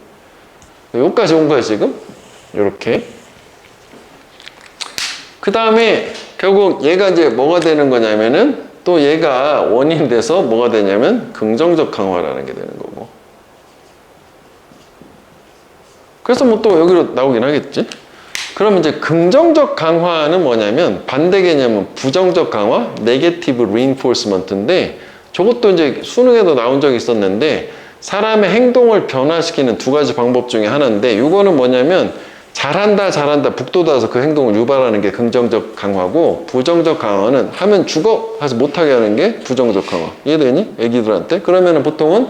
Speaker 1: 여기까지 온 거야, 지금. 요렇게. 그 다음에 결국 얘가 이제 뭐가 되는 거냐면은 또 얘가 원인 돼서 뭐가 되냐면 긍정적 강화라는 게 되는 거고. 그래서 뭐 또 여기로 나오긴 하겠지. 그럼 이제 긍정적 강화는 뭐냐면 반대 개념은 부정적 강화, 네게티브 리인포스먼트인데 저것도 이제 수능에도 나온 적이 있었는데 사람의 행동을 변화시키는 두 가지 방법 중에 하나인데 이거는 뭐냐면 잘한다 북돋아서 그 행동을 유발하는 게 긍정적 강화고 부정적 강화는 하면 죽어 해서 못하게 하는 게 부정적 강화. 이해되니? 애기들한테? 그러면은 보통은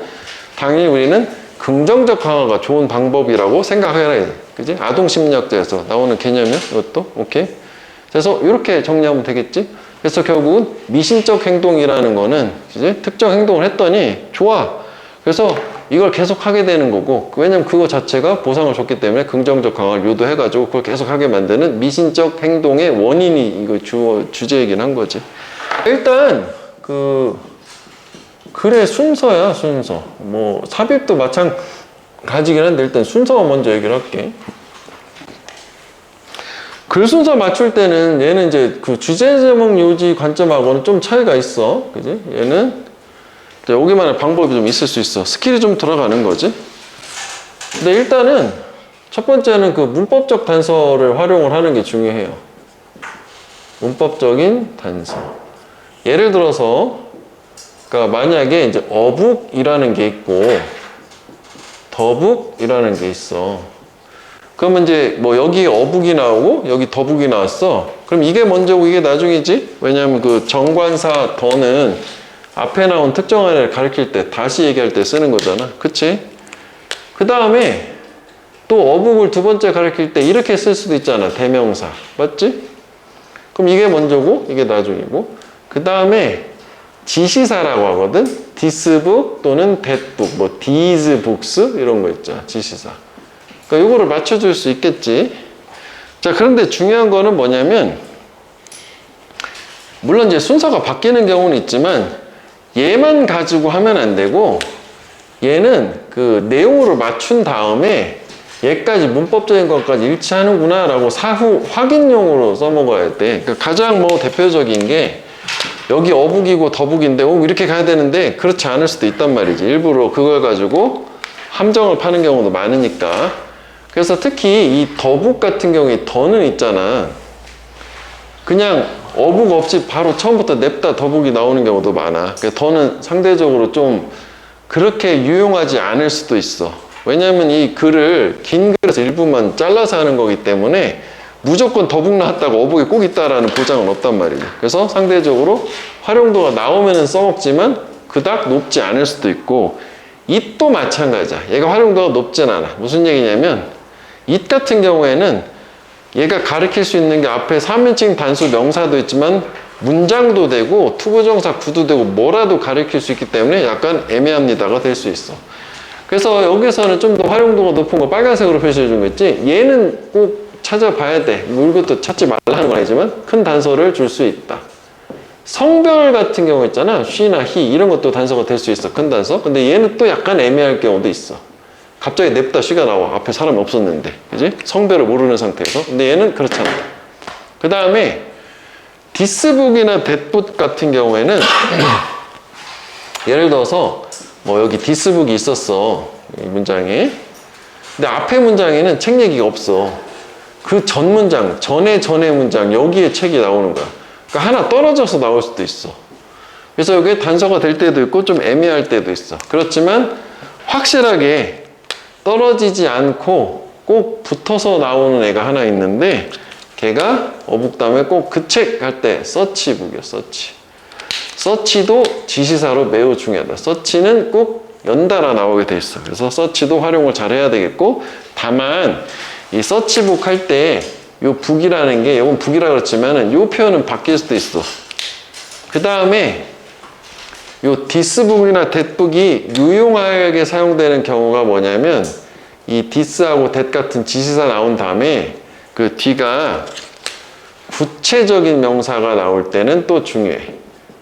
Speaker 1: 당연히 우리는 긍정적 강화가 좋은 방법이라고 생각해야 돼. 그지? 아동심리학자에서 나오는 개념이야, 이것도. 오케이? 그래서 이렇게 정리하면 되겠지? 그래서 결국은 미신적 행동이라는 거는 이제 특정 행동을 했더니 좋아. 그래서 이걸 계속 하게 되는 거고, 왜냐면 그거 자체가 보상을 줬기 때문에 긍정적 강화를 유도해가지고 그걸 계속 하게 만드는 미신적 행동의 원인이 이거 주제이긴 한 거지. 일단 그 글의 순서야, 순서. 뭐 삽입도 마찬가지긴 한데 일단 순서가 먼저 얘기를 할게. 글 순서 맞출 때는 얘는 이제 그 주제 제목 요지 관점하고는 좀 차이가 있어, 그지? 얘는 여기만의 방법이 좀 있을 수 있어. 스킬이 좀 들어가는 거지. 근데 일단은 첫 번째는 그 문법적 단서를 활용을 하는 게 중요해요. 문법적인 단서. 예를 들어서, 그러니까 만약에 이제 어북이라는 게 있고 더북이라는 게 있어. 그러면 이제 뭐 여기 어북이 나오고 여기 더북이 나왔어. 그럼 이게 먼저고 이게 나중이지? 왜냐하면 그 정관사 더는 앞에 나온 특정한 애를 가리킬 때 다시 얘기할 때 쓰는 거잖아. 그치? 그 다음에 또 어북을 두 번째 가리킬 때 이렇게 쓸 수도 있잖아. 대명사. 맞지? 그럼 이게 먼저고 이게 나중이고, 그 다음에 지시사라고 하거든. this book 또는 that book, 뭐 these books 이런 거 있잖아. 지시사. 그러니까 이거를 맞춰줄 수 있겠지. 자, 그런데 중요한 거는 뭐냐면, 물론 이제 순서가 바뀌는 경우는 있지만 얘만 가지고 하면 안 되고, 얘는 그 내용으로 맞춘 다음에 얘까지 문법적인 것까지 일치하는구나 라고 사후 확인용으로 써먹어야 돼. 그러니까 가장 뭐 대표적인 게 여기 어북이고 더북인데 이렇게 가야 되는데 그렇지 않을 수도 있단 말이지. 일부러 그걸 가지고 함정을 파는 경우도 많으니까. 그래서 특히 이 더북 같은 경우에 더는 있잖아. 그냥 어북 없이 바로 처음부터 냅다 더북이 나오는 경우도 많아. 그러니까 더는 상대적으로 좀 그렇게 유용하지 않을 수도 있어. 왜냐하면 이 글을 긴 글에서 일부만 잘라서 하는 거기 때문에 무조건 더북 나왔다고 어북이 꼭 있다라는 보장은 없단 말이지. 그래서 상대적으로 활용도가 나오면은 써먹지만 그닥 높지 않을 수도 있고, it도 마찬가지야. 얘가 활용도가 높진 않아. 무슨 얘기냐면 it 같은 경우에는 얘가 가리킬 수 있는 게 앞에 3인칭 단수 명사도 있지만 문장도 되고 투부정사 구도 되고 뭐라도 가리킬 수 있기 때문에 약간 애매합니다가 될 수 있어. 그래서 여기서는 좀 더 활용도가 높은 거 빨간색으로 표시해 준 거 있지? 얘는 꼭 찾아봐야 돼. 뭐 이것도 찾지 말라는 건 아니지만 큰 단서를 줄 수 있다. 성별 같은 경우 있잖아. she나 he 이런 것도 단서가 될 수 있어. 큰 단서. 근데 얘는 또 약간 애매할 경우도 있어. 갑자기 냅다 she가 나와. 앞에 사람이 없었는데. 그지? 성별을 모르는 상태에서. 근데 얘는 그렇지 않다. 그 다음에 this book이나 that book 같은 경우에는 예를 들어서 뭐 여기 this book이 있었어. 이 문장에. 근데 앞에 문장에는 책 얘기가 없어. 그 전 문장, 전의 문장, 여기에 책이 나오는 거야. 그러니까 하나 떨어져서 나올 수도 있어. 그래서 여기에 단서가 될 때도 있고 좀 애매할 때도 있어. 그렇지만 확실하게 떨어지지 않고 꼭 붙어서 나오는 애가 하나 있는데, 걔가 어북 다음에 꼭 그 책 할 때 서치북이야, 서치. 서치도 지시사로 매우 중요하다. 서치는 꼭 연달아 나오게 돼 있어. 그래서 서치도 활용을 잘 해야 되겠고, 다만 이 서치북 할 때 요 북이라는 게, 이건 북이라 그렇지만은 요 표현은 바뀔 수도 있어. 그 다음에 요 this북이나 that북이 유용하게 사용되는 경우가 뭐냐면, 이 this하고 that 같은 지시사 나온 다음에 그 뒤가 구체적인 명사가 나올 때는 또 중요해.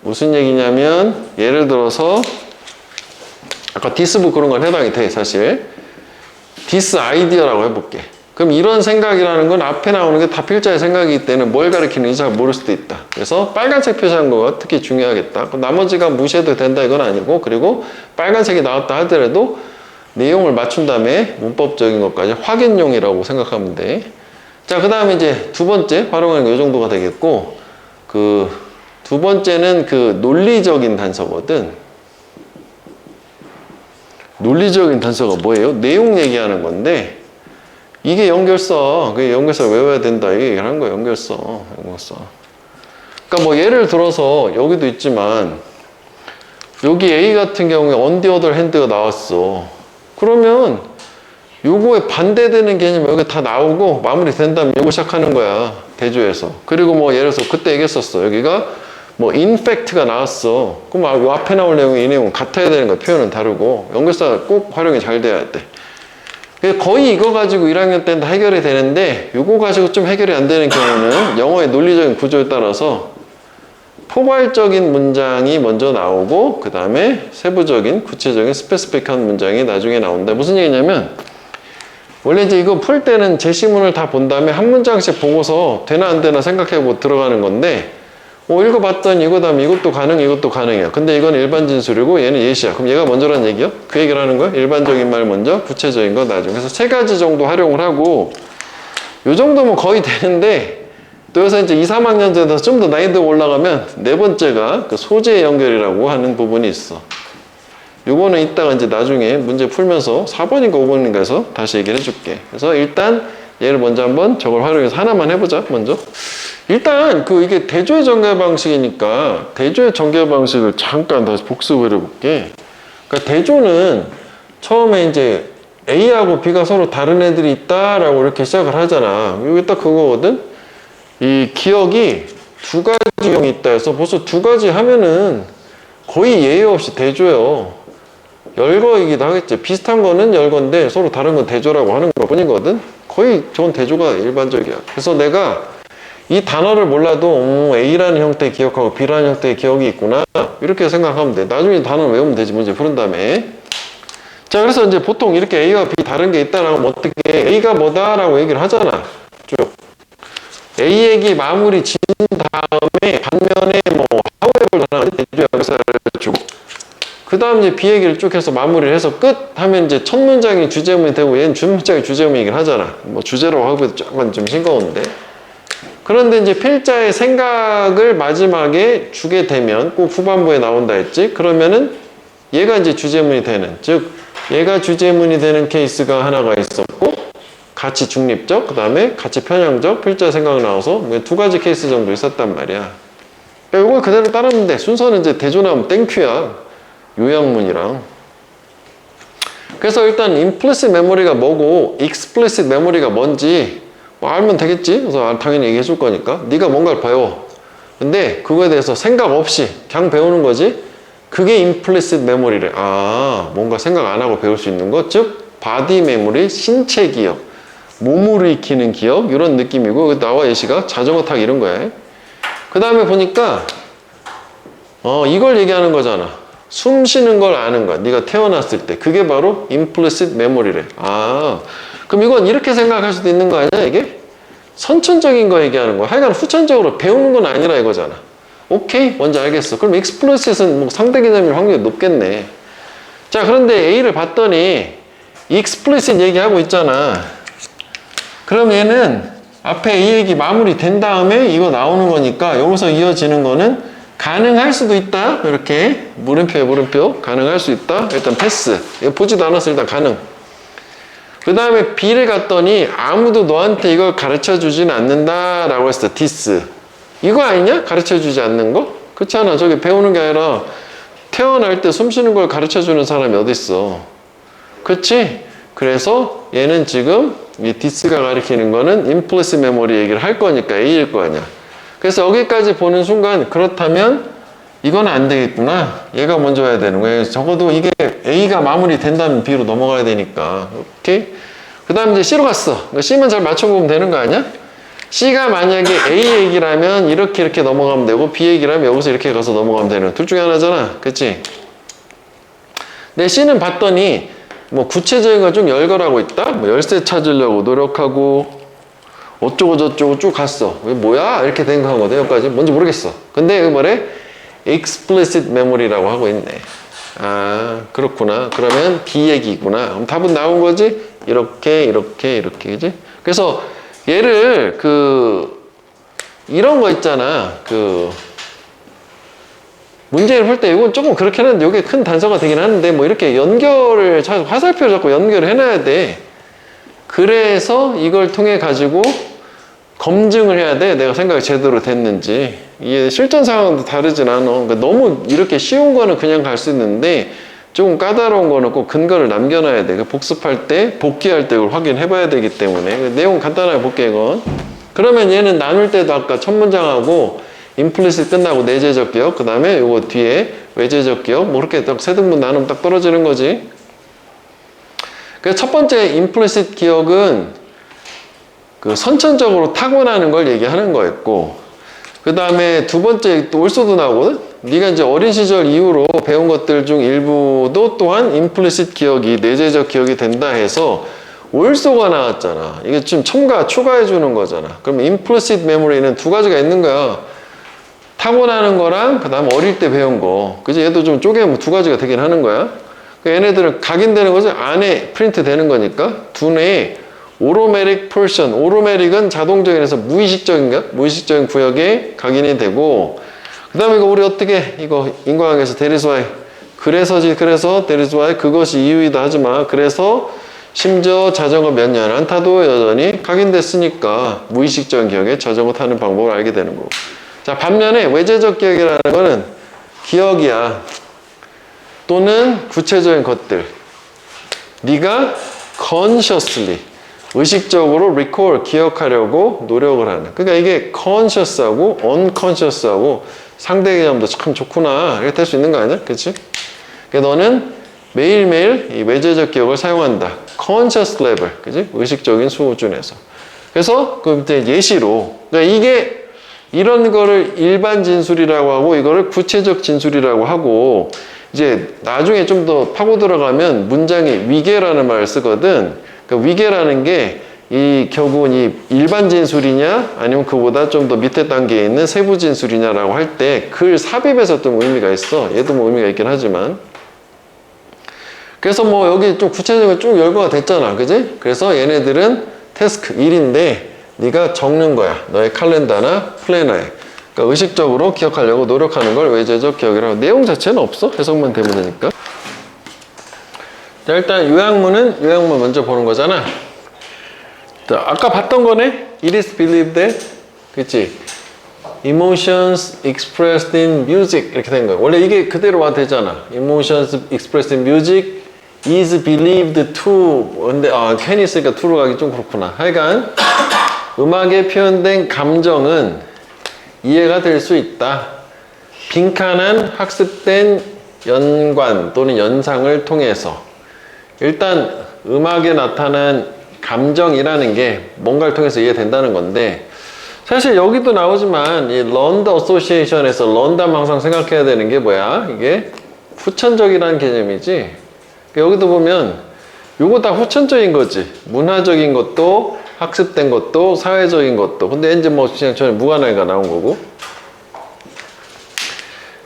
Speaker 1: 무슨 얘기냐면, 예를 들어서 아까 this북 그런 건 해당이 돼. 사실 this idea라고 해볼게. 그럼 이런 생각이라는 건 앞에 나오는 게 다 필자의 생각이기 때문에 뭘 가리키는지 잘 모를 수도 있다. 그래서 빨간색 표시한 거가 특히 중요하겠다. 나머지가 무시해도 된다 이건 아니고, 그리고 빨간색이 나왔다 하더라도 내용을 맞춘 다음에 문법적인 것까지 확인용이라고 생각하면 돼. 자, 그 다음에 이제 두 번째 활용하는 게 이 정도가 되겠고, 그 두 번째는 그 논리적인 단서거든. 논리적인 단서가 뭐예요? 내용 얘기하는 건데, 이게 연결서, 그 연결서 외워야 된다 이 얘기를 한 거야. 연결서. 그러니까 뭐 예를 들어서 여기도 있지만 여기 A 같은 경우에 on the other hand가 나왔어. 그러면 요거에 반대되는 개념이 여기 다 나오고 마무리 된 다음에 요거 시작하는 거야. 대조해서. 그리고 뭐 예를 들어서 그때 얘기했었어. 여기가 뭐 infact가 나왔어. 그럼 앞에 나올 내용이 이 내용은 같아야 되는 거야. 표현은 다르고. 연결사 꼭 활용이 잘 돼야 돼. 거의 이거 가지고 1학년 때는 다 해결이 되는데 이거 가지고 좀 해결이 안 되는 경우는 영어의 논리적인 구조에 따라서 포괄적인 문장이 먼저 나오고 그 다음에 세부적인 구체적인 스페시픽한 문장이 나중에 나온다. 무슨 얘기냐면 원래 이제 이거 풀 때는 제시문을 다 본 다음에 한 문장씩 보고서 되나 안 되나 생각해보고 들어가는 건데 읽어봤더니 이거 다음에 이것도 가능 이것도 가능해요. 근데 이건 일반 진술이고 얘는 예시야. 그럼 얘가 먼저란 얘기요? 그 얘기를 하는 거야? 일반적인 말 먼저, 구체적인 거 나중에. 그래서 세 가지 정도 활용을 하고 요 정도면 거의 되는데 또 여기서 이제 2, 3학년 돼서 좀 더 난이도가 올라가면 네 번째가 그 소재 연결이라고 하는 부분이 있어. 요거는 이따가 이제 나중에 문제 풀면서 4번인가 5번인가에서 다시 얘기를 해줄게. 그래서 일단 얘를 먼저 한번 저걸 활용해서 하나만 해보자. 먼저 일단 이게 대조의 전개 방식이니까 대조의 전개 방식을 잠깐 다시 복습을 해볼게. 그러니까 대조는 처음에 이제 A하고 B가 서로 다른 애들이 있다라고 이렇게 시작을 하잖아. 여기 딱 그거거든. 이 기억이 두 가지 유형이 있다 해서 벌써 두 가지 하면은 거의 예외 없이 대조예요. 열거이기도 하겠지. 비슷한 거는 열거인데 서로 다른 건 대조라고 하는 것 뿐이거든. 거의 저건 대조가 일반적이야. 그래서 내가 이 단어를 몰라도 A라는 형태의 기억하고 B라는 형태의 기억이 있구나 이렇게 생각하면 돼. 나중에 단어를 외우면 되지. 문제 푸는 다음에. 자, 그래서 이제 보통 이렇게 A와 B 다른 게 있다라고 하면 어떻게 A가 뭐다라고 얘기를 하잖아. 쭉 A 얘기 마무리 지은 다음에 반면에 뭐 however 하나 대조 역사를 주고 그 다음 이제 B 얘기를 쭉 해서 마무리를 해서 끝 하면 이제 첫 문장이 주제문이 되고 얘는 주문장이 주제문 얘기를 하잖아. 뭐 주제라고 하기도 조금 좀 싱거운데. 그런데 이제 필자의 생각을 마지막에 주게 되면 꼭 후반부에 나온다 했지. 그러면은 얘가 이제 주제문이 되는, 즉 얘가 주제문이 되는 케이스가 하나가 있었고 같이 중립적, 그 다음에 같이 편향적 필자 생각 나와서 두 가지 케이스 정도 있었단 말이야. 그러니까 이걸 그대로 따르면 돼. 순서는 이제 대조 나오면 땡큐야. 요약문이랑. 그래서 일단 implicit memory가 뭐고 explicit memory가 뭔지 뭐 알면 되겠지. 그래서 당연히 얘기해 줄 거니까 네가 뭔가를 배워. 근데 그거에 대해서 생각 없이 그냥 배우는 거지. 그게 implicit memory래. 아, 뭔가 생각 안 하고 배울 수 있는 거. 즉 body memory, 신체 기억, 몸으로 익히는 기억 이런 느낌이고 나와 예시가 자전거 타기 이런 거야. 그 다음에 보니까 이걸 얘기하는 거잖아. 숨 쉬는 걸 아는 거야. 네가 태어났을 때. 그게 바로 implicit memory래. 아, 그럼 이건 이렇게 생각할 수도 있는 거 아니야, 이게? 선천적인 거 얘기하는 거야. 하여간 후천적으로 배우는 건 아니라 이거잖아. 오케이? 뭔지 알겠어. 그럼 explicit은 뭐 상대 개념일 확률이 높겠네. 자, 그런데 A를 봤더니 explicit 얘기하고 있잖아. 그럼 얘는 앞에 A 얘기 마무리 된 다음에 이거 나오는 거니까 여기서 이어지는 거는 가능할 수도 있다. 이렇게 물음표에 물음표 가능할 수 있다. 일단 패스. 이거 보지도 않았어. 일단 가능. 그 다음에 B를 갔더니 아무도 너한테 이걸 가르쳐 주진 않는다 라고 했어. 디스. 이거 아니냐? 가르쳐 주지 않는 거? 그렇지 않아. 저기 배우는 게 아니라 태어날 때 숨 쉬는 걸 가르쳐 주는 사람이 어딨어. 그렇지? 그래서 얘는 지금 이 디스가 가리키는 거는 implicit memory 얘기를 할 거니까 A일 거 아니야. 그래서 여기까지 보는 순간 그렇다면 이건 안 되겠구나. 얘가 먼저 해야 되는 거예요. 적어도 이게 A가 마무리 된다면 B로 넘어가야 되니까. 오케이? 그 다음에 이제 C로 갔어. 그러니까 C만 잘 맞춰보면 되는 거 아니야? C가 만약에 A 얘기라면 이렇게 넘어가면 되고 B 얘기라면 여기서 이렇게 가서 넘어가면 되는 둘 중에 하나잖아. 그치? 근데 C는 봤더니 뭐 구체적인 걸 좀 열거라고 있다? 뭐 열쇠 찾으려고 노력하고 어쩌고 저쩌고 쭉 갔어. 왜 뭐야? 이렇게 된 거거든. 여기까지. 뭔지 모르겠어. 근데 여기 뭐래? explicit memory라고 하고 있네. 아, 그렇구나. 그러면 B 얘기구나. 그럼 답은 나온 거지? 이렇게 그지? 그래서 얘를 이런 거 있잖아. 문제를 풀 때 이건 조금 그렇긴 한데 이게 큰 단서가 되긴 하는데 뭐 이렇게 연결을 화살표를 잡고 연결을 해놔야 돼. 그래서 이걸 통해 가지고 검증을 해야 돼. 내가 생각이 제대로 됐는지. 이게 실전 상황도 다르진 않아. 그러니까 너무 이렇게 쉬운 거는 그냥 갈 수 있는데 조금 까다로운 거는 꼭 근거를 남겨놔야 돼. 복습할 때, 복귀할 때 이걸 확인해 봐야 되기 때문에. 내용 간단하게 볼게, 이건. 그러면 얘는 나눌 때도 아까 첫 문장하고 implicit 끝나고 내재적 기억, 그 다음에 요거 뒤에 외재적 기억, 뭐 그렇게 딱 세 등분 나누면 딱 떨어지는 거지. 그래서 첫 번째 implicit 기억은 그 선천적으로 타고나는 걸 얘기하는 거였고, 그 다음에 두 번째 또 올소도 나오거든. 네가 이제 어린 시절 이후로 배운 것들 중 일부도 또한 implicit 기억이 내재적 기억이 된다 해서 올소가 나왔잖아. 이게 좀 추가해 주는 거잖아. 그럼 implicit memory는 두 가지가 있는 거야. 타고나는 거랑 그 다음 어릴 때 배운 거. 그지? 얘도 좀 쪼개면 두 가지가 되긴 하는 거야. 얘네들은 각인되는 거지 안에 프린트 되는 거니까 두뇌에 오로메릭 폴션, 오로메릭은 자동적인에서 무의식적인가? 무의식적인 구역에 각인이 되고, 그 다음에 이거 우리 어떻게 이거 인과관계에서 that is why 그래서 that is why 그것이 이유이다 하지마. 그래서 심지어 자전거 몇 년 안 타도 여전히 각인됐으니까 무의식적인 기억에 자전거 타는 방법을 알게 되는 거고. 자, 반면에 외재적 기억이라는 거는 기억이야. 또는 구체적인 것들. 네가 consciously 의식적으로 recall 기억하려고 노력을 하는. 그러니까 이게 conscious하고 unconscious하고 상대 개념도 참 좋구나 이렇게 될 수 있는 거 아니야? 그치? 그러니까 너는 매일매일 이 외재적 기억을 사용한다. conscious level, 그치? 의식적인 수준에서. 그래서 그 밑에 예시로, 그러니까 이게 이런 거를 일반 진술이라고 하고 이거를 구체적 진술이라고 하고, 이제 나중에 좀 더 파고 들어가면 문장에 위계라는 말을 쓰거든. 그러니까 위계라는 게 이 결국은 이 일반 진술이냐 아니면 그보다 좀 더 밑에 단계에 있는 세부 진술이냐라고 할 때 글 삽입에서 좀 의미가 있어. 얘도 뭐 의미가 있긴 하지만. 그래서 뭐 여기 좀 구체적으로 쭉 열거가 됐잖아. 그지? 그래서 얘네들은 태스크 일인데 네가 적는 거야. 너의 칼렌다나 플래너에. 그러니까 의식적으로 기억하려고 노력하는 걸 외재적 기억이라고. 내용 자체는 없어. 해석만 되면 되니까. 자, 일단 요약문 먼저 보는 거잖아. 자, 아까 봤던 거네. It is believed that, 그치? Emotions expressed in music 이렇게 된 거야. 원래 이게 그대로 와도 되잖아. Emotions expressed in music is believed to. 근데 괜히 있으니까 to로 가기 좀 그렇구나. 하여간 음악에 표현된 감정은 이해가 될 수 있다. 빈칸한 학습된 연관 또는 연상을 통해서. 일단 음악에 나타난 감정이라는 게 뭔가를 통해서 이해된다는 건데, 사실 여기도 나오지만 이 learned association에서 learned 하면 항상 생각해야 되는 게 뭐야? 이게 후천적이라는 개념이지. 여기도 보면 요거 다 후천적인 거지. 문화적인 것도 학습된 것도 사회적인 것도. 근데 이제 뭐 그냥 전에 무관하게가 나온 거고.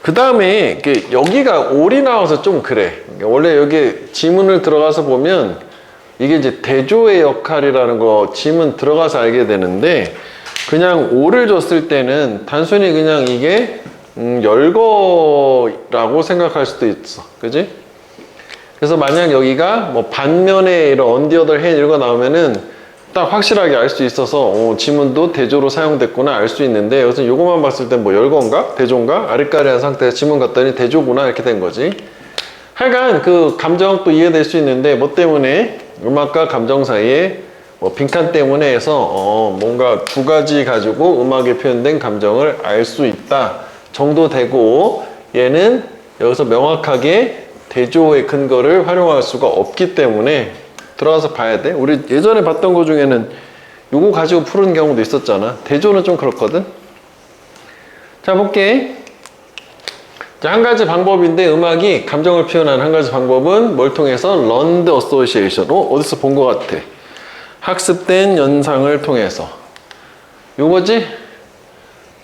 Speaker 1: 그 다음에 여기가 올이 나와서 좀 그래. 원래 여기 지문을 들어가서 보면 이게 이제 대조의 역할이라는 거 지문 들어가서 알게 되는데, 그냥 올을 줬을 때는 단순히 그냥 이게 열거라고 생각할 수도 있어. 그지? 그래서 만약 여기가 뭐 반면에 이런 on the other hand 이런 거 나오면은 딱 확실하게 알 수 있어서 지문도 대조로 사용됐구나 알 수 있는데, 여기서 요것만 봤을 때 뭐 열거인가? 대조인가? 아리까리한 상태에서 지문 갔더니 대조구나 이렇게 된 거지. 하여간 그 감정도 이해될 수 있는데 뭐 때문에 음악과 감정 사이에 뭐 빈칸 때문에 해서 뭔가 두 가지 가지고 음악에 표현된 감정을 알 수 있다 정도 되고, 얘는 여기서 명확하게 대조의 근거를 활용할 수가 없기 때문에 들어가서 봐야 돼. 우리 예전에 봤던 거 중에는 요거 가지고 푸는 경우도 있었잖아. 대조는 좀 그렇거든. 자, 볼게. 자, 한 가지 방법인데 음악이 감정을 표현하는 한 가지 방법은 뭘 통해서? learned association. 어디서 본 것 같아. 학습된 연상을 통해서. 요거지?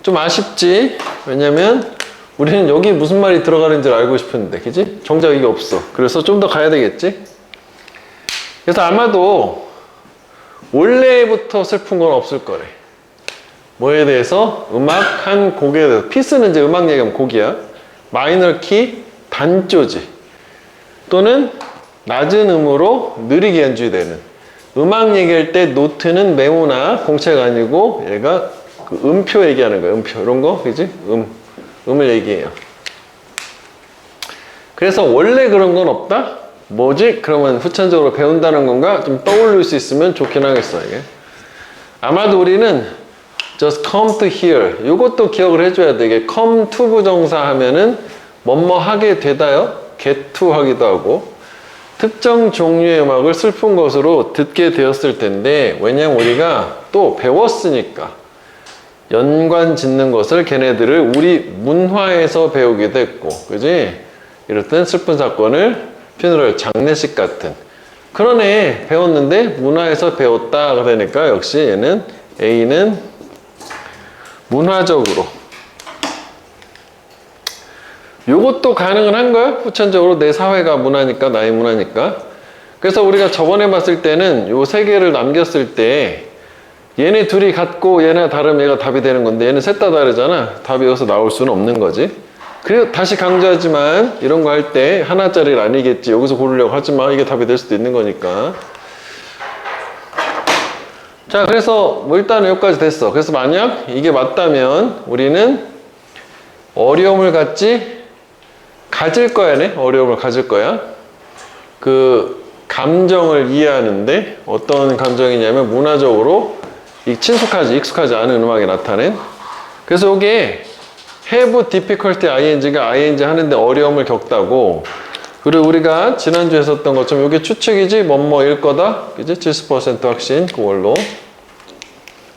Speaker 1: 좀 아쉽지? 왜냐면 우리는 여기 무슨 말이 들어가는지 알고 싶은데, 그지? 정작 이게 없어. 그래서 좀 더 가야 되겠지? 그래서 아마도 원래부터 슬픈 건 없을 거래. 뭐에 대해서? 음악 한 곡에 대해서. 피스는 이제 음악 얘기하면 곡이야. 마이너 키 단조지. 또는 낮은 음으로 느리게 연주되는. 음악 얘기할 때 노트는 메모나 공책 아니고 얘가 그 음표 얘기하는 거야. 음표. 이런 거, 그지? 음을 얘기해요. 그래서 원래 그런 건 없다? 뭐지? 그러면 후천적으로 배운다는 건가? 좀 떠올릴 수 있으면 좋긴 하겠어, 이게. 아마도 우리는 just come to here. 이것도 기억을 해줘야 돼. 이게 come to 부정사 하면은 뭐뭐 하게 되다요. get to 하기도 하고 특정 종류의 음악을 슬픈 것으로 듣게 되었을 텐데 왜냐면 우리가 또 배웠으니까 연관 짓는 것을 걔네들을 우리 문화에서 배우기도 했고 그지? 이렇든 슬픈 사건을 퓨너럴 장례식 같은 그러네 배웠는데 문화에서 배웠다 그러니까 역시 얘는 A는 문화적으로 요것도 가능은 한 거야. 후천적으로 내 사회가 문화니까 나의 문화니까. 그래서 우리가 저번에 봤을 때는 요 세 개를 남겼을 때 얘네 둘이 같고 얘네 다르면 얘가 답이 되는 건데 얘는 셋 다 다르잖아. 답이 여기서 나올 수는 없는 거지. 그리고 다시 강조하지만 이런 거 할 때 하나짜리를 아니겠지. 여기서 고르려고 하지만 이게 답이 될 수도 있는 거니까. 자 그래서 뭐 일단은 여기까지 됐어. 그래서 만약 이게 맞다면 우리는 어려움을 가질 거야네. 어려움을 가질 거야. 그 감정을 이해하는데 어떤 감정이냐면 문화적으로 익숙하지 않은 음악에 나타낸. 그래서 이게 have difficulty ing가 ing 하는데 어려움을 겪다고. 그리고 우리가 지난주에 썼던 것처럼 이게 추측이지 뭐뭐일 거다. 그지? 70% 확신 그걸로.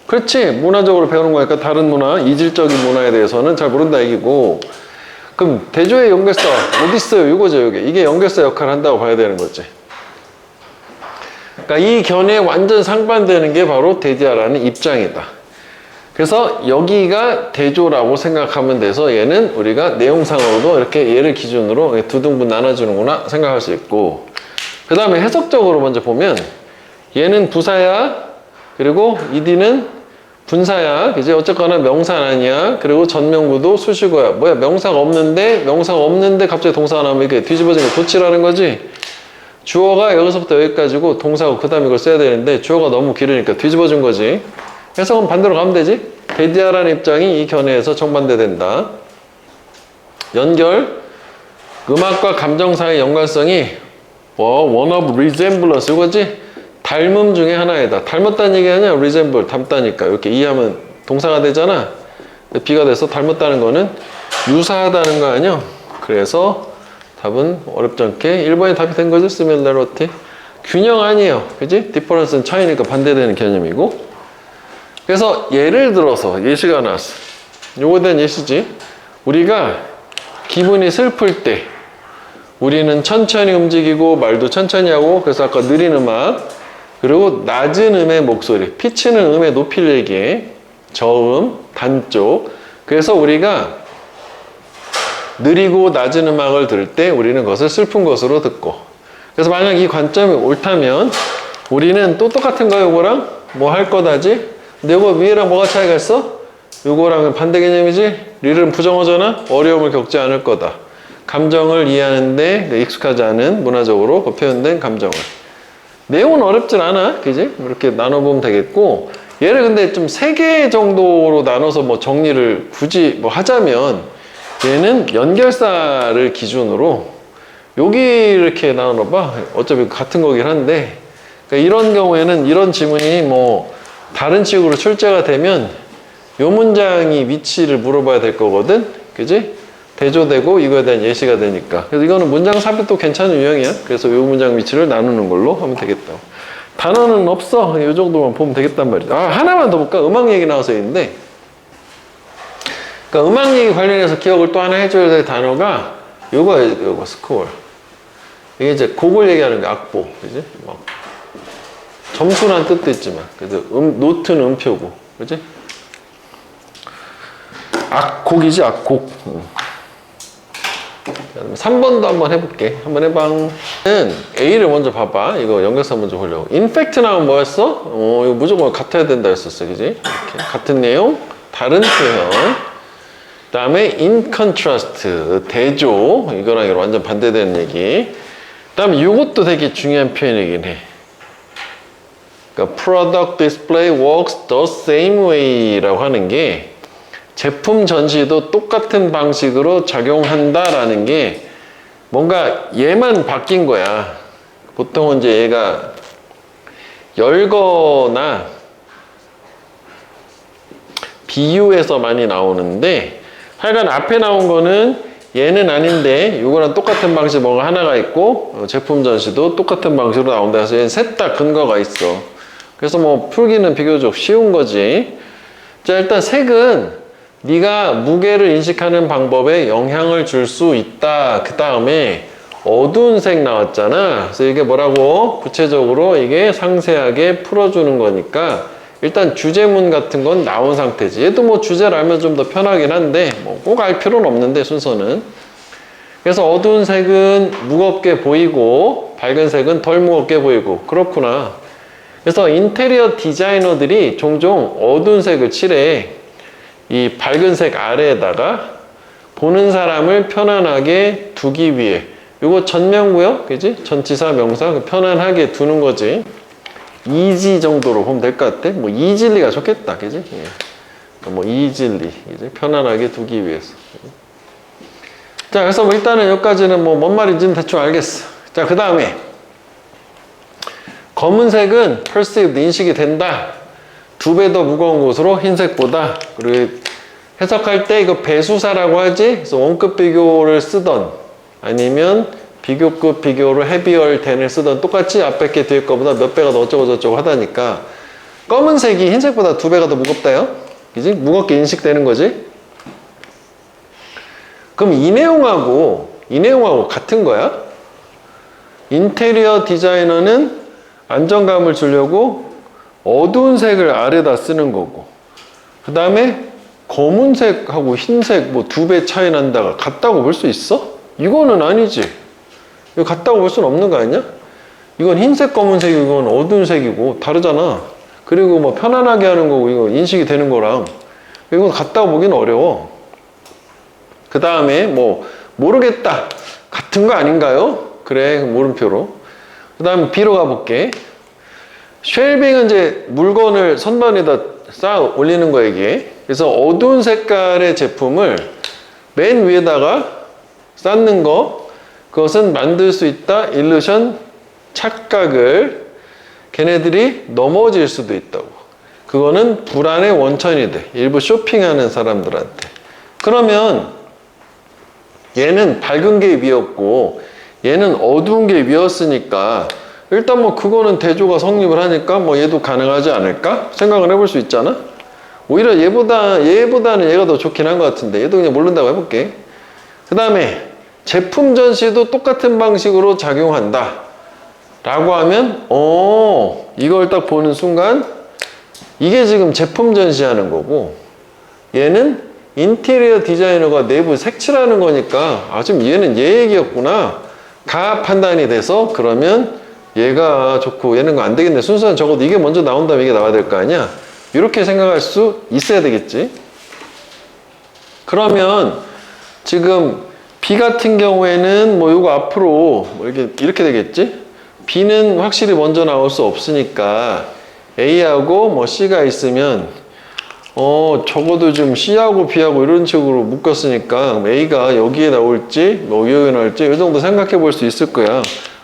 Speaker 1: 그렇지. 문화적으로 배우는 거니까 다른 문화, 이질적인 문화에 대해서는 잘 모른다 얘기고. 그럼 대조의 연결사 어디 있어요? 이거죠, 이게 연결사 역할을 한다고 봐야 되는 거지. 그러니까 이 견해에 완전 상반되는 게 바로 대디아라는 입장이다. 그래서 여기가 대조라고 생각하면 돼서 얘는 우리가 내용상으로도 이렇게 얘를 기준으로 두 등분 나눠주는구나 생각할 수 있고 그 다음에 해석적으로 먼저 보면 얘는 부사야 그리고 이디는 분사야. 이제 어쨌거나 명사는 아니야. 그리고 전명구도 수식어야. 뭐야 명사가 없는데 갑자기 동사가 나오면 이게 뒤집어진 거 도치라는 거지. 주어가 여기서부터 여기까지고 동사고 그 다음에 이걸 써야 되는데 주어가 너무 길으니까 뒤집어진 거지. 해석은 반대로 가면 되지. 대디아라는 입장이 이 견해에서 정반대된다. 연결 음악과 감정 사이의 연관성이 one of resemblance 이거지. 닮음 중에 하나이다. 닮았다는 얘기 아니야. resemble, 닮다니까. 이렇게 이해하면 동사가 되잖아. B가 돼서 닮았다는 거는 유사하다는 거 아니야. 그래서 답은 어렵지 않게 1번이 답이 된 거죠. similarity. 균형 아니에요. 그지? difference는 차이니까 반대되는 개념이고. 그래서 예를 들어서 예시가 나왔어. 요거에 대한 예시지. 우리가 기분이 슬플 때 우리는 천천히 움직이고 말도 천천히 하고 그래서 아까 느린 음악 그리고 낮은 음의 목소리, 피치는 음의 높이를 얘기해. 저음, 단쪽. 그래서 우리가 느리고 낮은 음악을 들을 때 우리는 그것을 슬픈 것으로 듣고. 그래서 만약 이 관점이 옳다면 우리는 또 똑같은 거 요거랑 뭐 할 거다지? 근데 요거 위에랑 뭐가 차이가 있어? 요거랑은 반대 개념이지? 리을은 부정어잖아? 어려움을 겪지 않을 거다. 감정을 이해하는데 익숙하지 않은 문화적으로 표현된 감정을. 내용은 어렵진 않아. 그지? 이렇게 나눠보면 되겠고. 얘를 근데 좀 3개 정도로 나눠서 뭐 정리를 굳이 뭐 하자면 얘는 연결사를 기준으로 여기 이렇게 나눠봐. 어차피 같은 거긴 한데 그러니까 이런 경우에는 이런 지문이 뭐 다른 식으로 출제가 되면 요 문장이 위치를 물어봐야 될 거거든. 그지? 대조되고 이거에 대한 예시가 되니까. 그래서 이거는 문장 삽입도 괜찮은 유형이야. 그래서 이 문장 위치를 나누는 걸로 하면 되겠다. 단어는 없어. 이 정도만 보면 되겠단 말이야. 하나만 더 볼까? 음악 얘기 나와서 있는데. 그러니까 음악 얘기 관련해서 기억을 또 하나 해줘야 될 단어가 요거 스코어. 이게 이제 곡을 얘기하는 게 악보. 그지? 막 점수란 뜻도 있지만. 그래서 노트는 음표고. 그지? 악곡이지, 악곡. 3번도 한번 해볼게. 한번 해방. A를 먼저 봐봐. 이거 연결사 먼저 보려고. 인팩트 나오면 뭐였어? 이거 무조건 같아야 된다 했었어. 그지? 이렇게. 같은 내용, 다른 표현. 그 다음에 in contrast, 대조. 이거랑 이거 완전 반대되는 얘기. 그 다음에 이것도 되게 중요한 표현이긴 해. 그러니까 product display works the same way 라고 하는 게 제품 전시도 똑같은 방식으로 작용한다라는 게 뭔가 얘만 바뀐 거야. 보통은 이제 얘가 열거나 비유에서 많이 나오는데, 하여간 앞에 나온 거는 얘는 아닌데 이거랑 똑같은 방식 뭐가 하나가 있고, 제품 전시도 똑같은 방식으로 나온다 해서 얘는 셋 다 근거가 있어. 그래서 뭐 풀기는 비교적 쉬운 거지. 자, 일단 색은 네가 무게를 인식하는 방법에 영향을 줄 수 있다. 그 다음에 어두운 색 나왔잖아. 그래서 이게 뭐라고? 구체적으로 이게 상세하게 풀어주는 거니까 일단 주제문 같은 건 나온 상태지. 얘도 뭐 주제를 알면 좀 더 편하긴 한데 뭐 꼭 알 필요는 없는데 순서는. 그래서 어두운 색은 무겁게 보이고 밝은 색은 덜 무겁게 보이고 그렇구나. 그래서 인테리어 디자이너들이 종종 어두운 색을 칠해. 이 밝은 색 아래에다가 보는 사람을 편안하게 두기 위해. 요거 전명구요, 그지? 전치사 명사 편안하게 두는 거지. 이지 정도로 보면 될 것 같아. 뭐 이질리가 좋겠다, 그지? 예. 뭐 이질리, 이제 편안하게 두기 위해서. 자, 그래서 뭐 일단은 여기까지는 뭐 뭔 말인지는 대충 알겠어. 자, 그 다음에 검은색은 perceived 인식이 된다. 2배 더 무거운 것으로 흰색보다. 그리고 해석할 때 이거 배수사라고 하지. 그래서 원급 비교를 쓰던 아니면 비교급 비교를 헤비얼 댄을 쓰던 똑같이 앞에 게 뒤에 거보다 몇 배가 더 어쩌고 저쩌고 하다니까 검은색이 흰색보다 2배가 더 무겁다요? 그지? 무겁게 인식되는 거지? 그럼 이 내용하고 같은 거야? 인테리어 디자이너는 안정감을 주려고 어두운 색을 아래다 쓰는 거고, 그 다음에 검은색하고 흰색 뭐 2배 차이 난다가 같다고 볼 수 있어? 이거는 아니지. 이거 같다고 볼 수는 없는 거 아니야? 이건 흰색 검은색이고 이건 어두운 색이고 다르잖아. 그리고 뭐 편안하게 하는 거고 이거 인식이 되는 거랑 이건 같다고 보기는 어려워. 그 다음에 뭐 모르겠다. 같은 거 아닌가요? 그래, 물음표로. 그 다음에 B로 가볼게. 쉘빙은 이제 물건을 선반에다 쌓아 올리는 거야, 이게. 그래서 어두운 색깔의 제품을 맨 위에다가 쌓는 거, 그것은 만들 수 있다. 일루션, 착각을 걔네들이 넘어질 수도 있다고. 그거는 불안의 원천이 돼. 일부 쇼핑하는 사람들한테. 그러면 얘는 밝은 게 위였고 얘는 어두운 게 위였으니까 일단 뭐 그거는 대조가 성립을 하니까 뭐 얘도 가능하지 않을까 생각을 해볼 수 있잖아. 오히려 얘보다는 얘가 더 좋긴 한 것 같은데 얘도 그냥 모른다고 해볼게. 그 다음에 제품 전시도 똑같은 방식으로 작용한다 라고 하면 이걸 딱 보는 순간 이게 지금 제품 전시하는 거고 얘는 인테리어 디자이너가 내부 색칠하는 거니까 지금 얘는 얘 얘기였구나 가 판단이 돼서 그러면 얘가 좋고 얘는 안 되겠네. 순서는 적어도 이게 먼저 나온 다음에 이게 나와야 될 거 아니야. 이렇게 생각할 수 있어야 되겠지. 그러면 지금 B 같은 경우에는 뭐 요거 앞으로 뭐 이렇게 되겠지. B는 확실히 먼저 나올 수 없으니까 A하고 뭐 C가 있으면 적어도 좀 C하고 B하고 이런 식으로 묶었으니까 A가 여기에 나올지 뭐 여기에 나올지 이 정도 생각해 볼 수 있을 거야.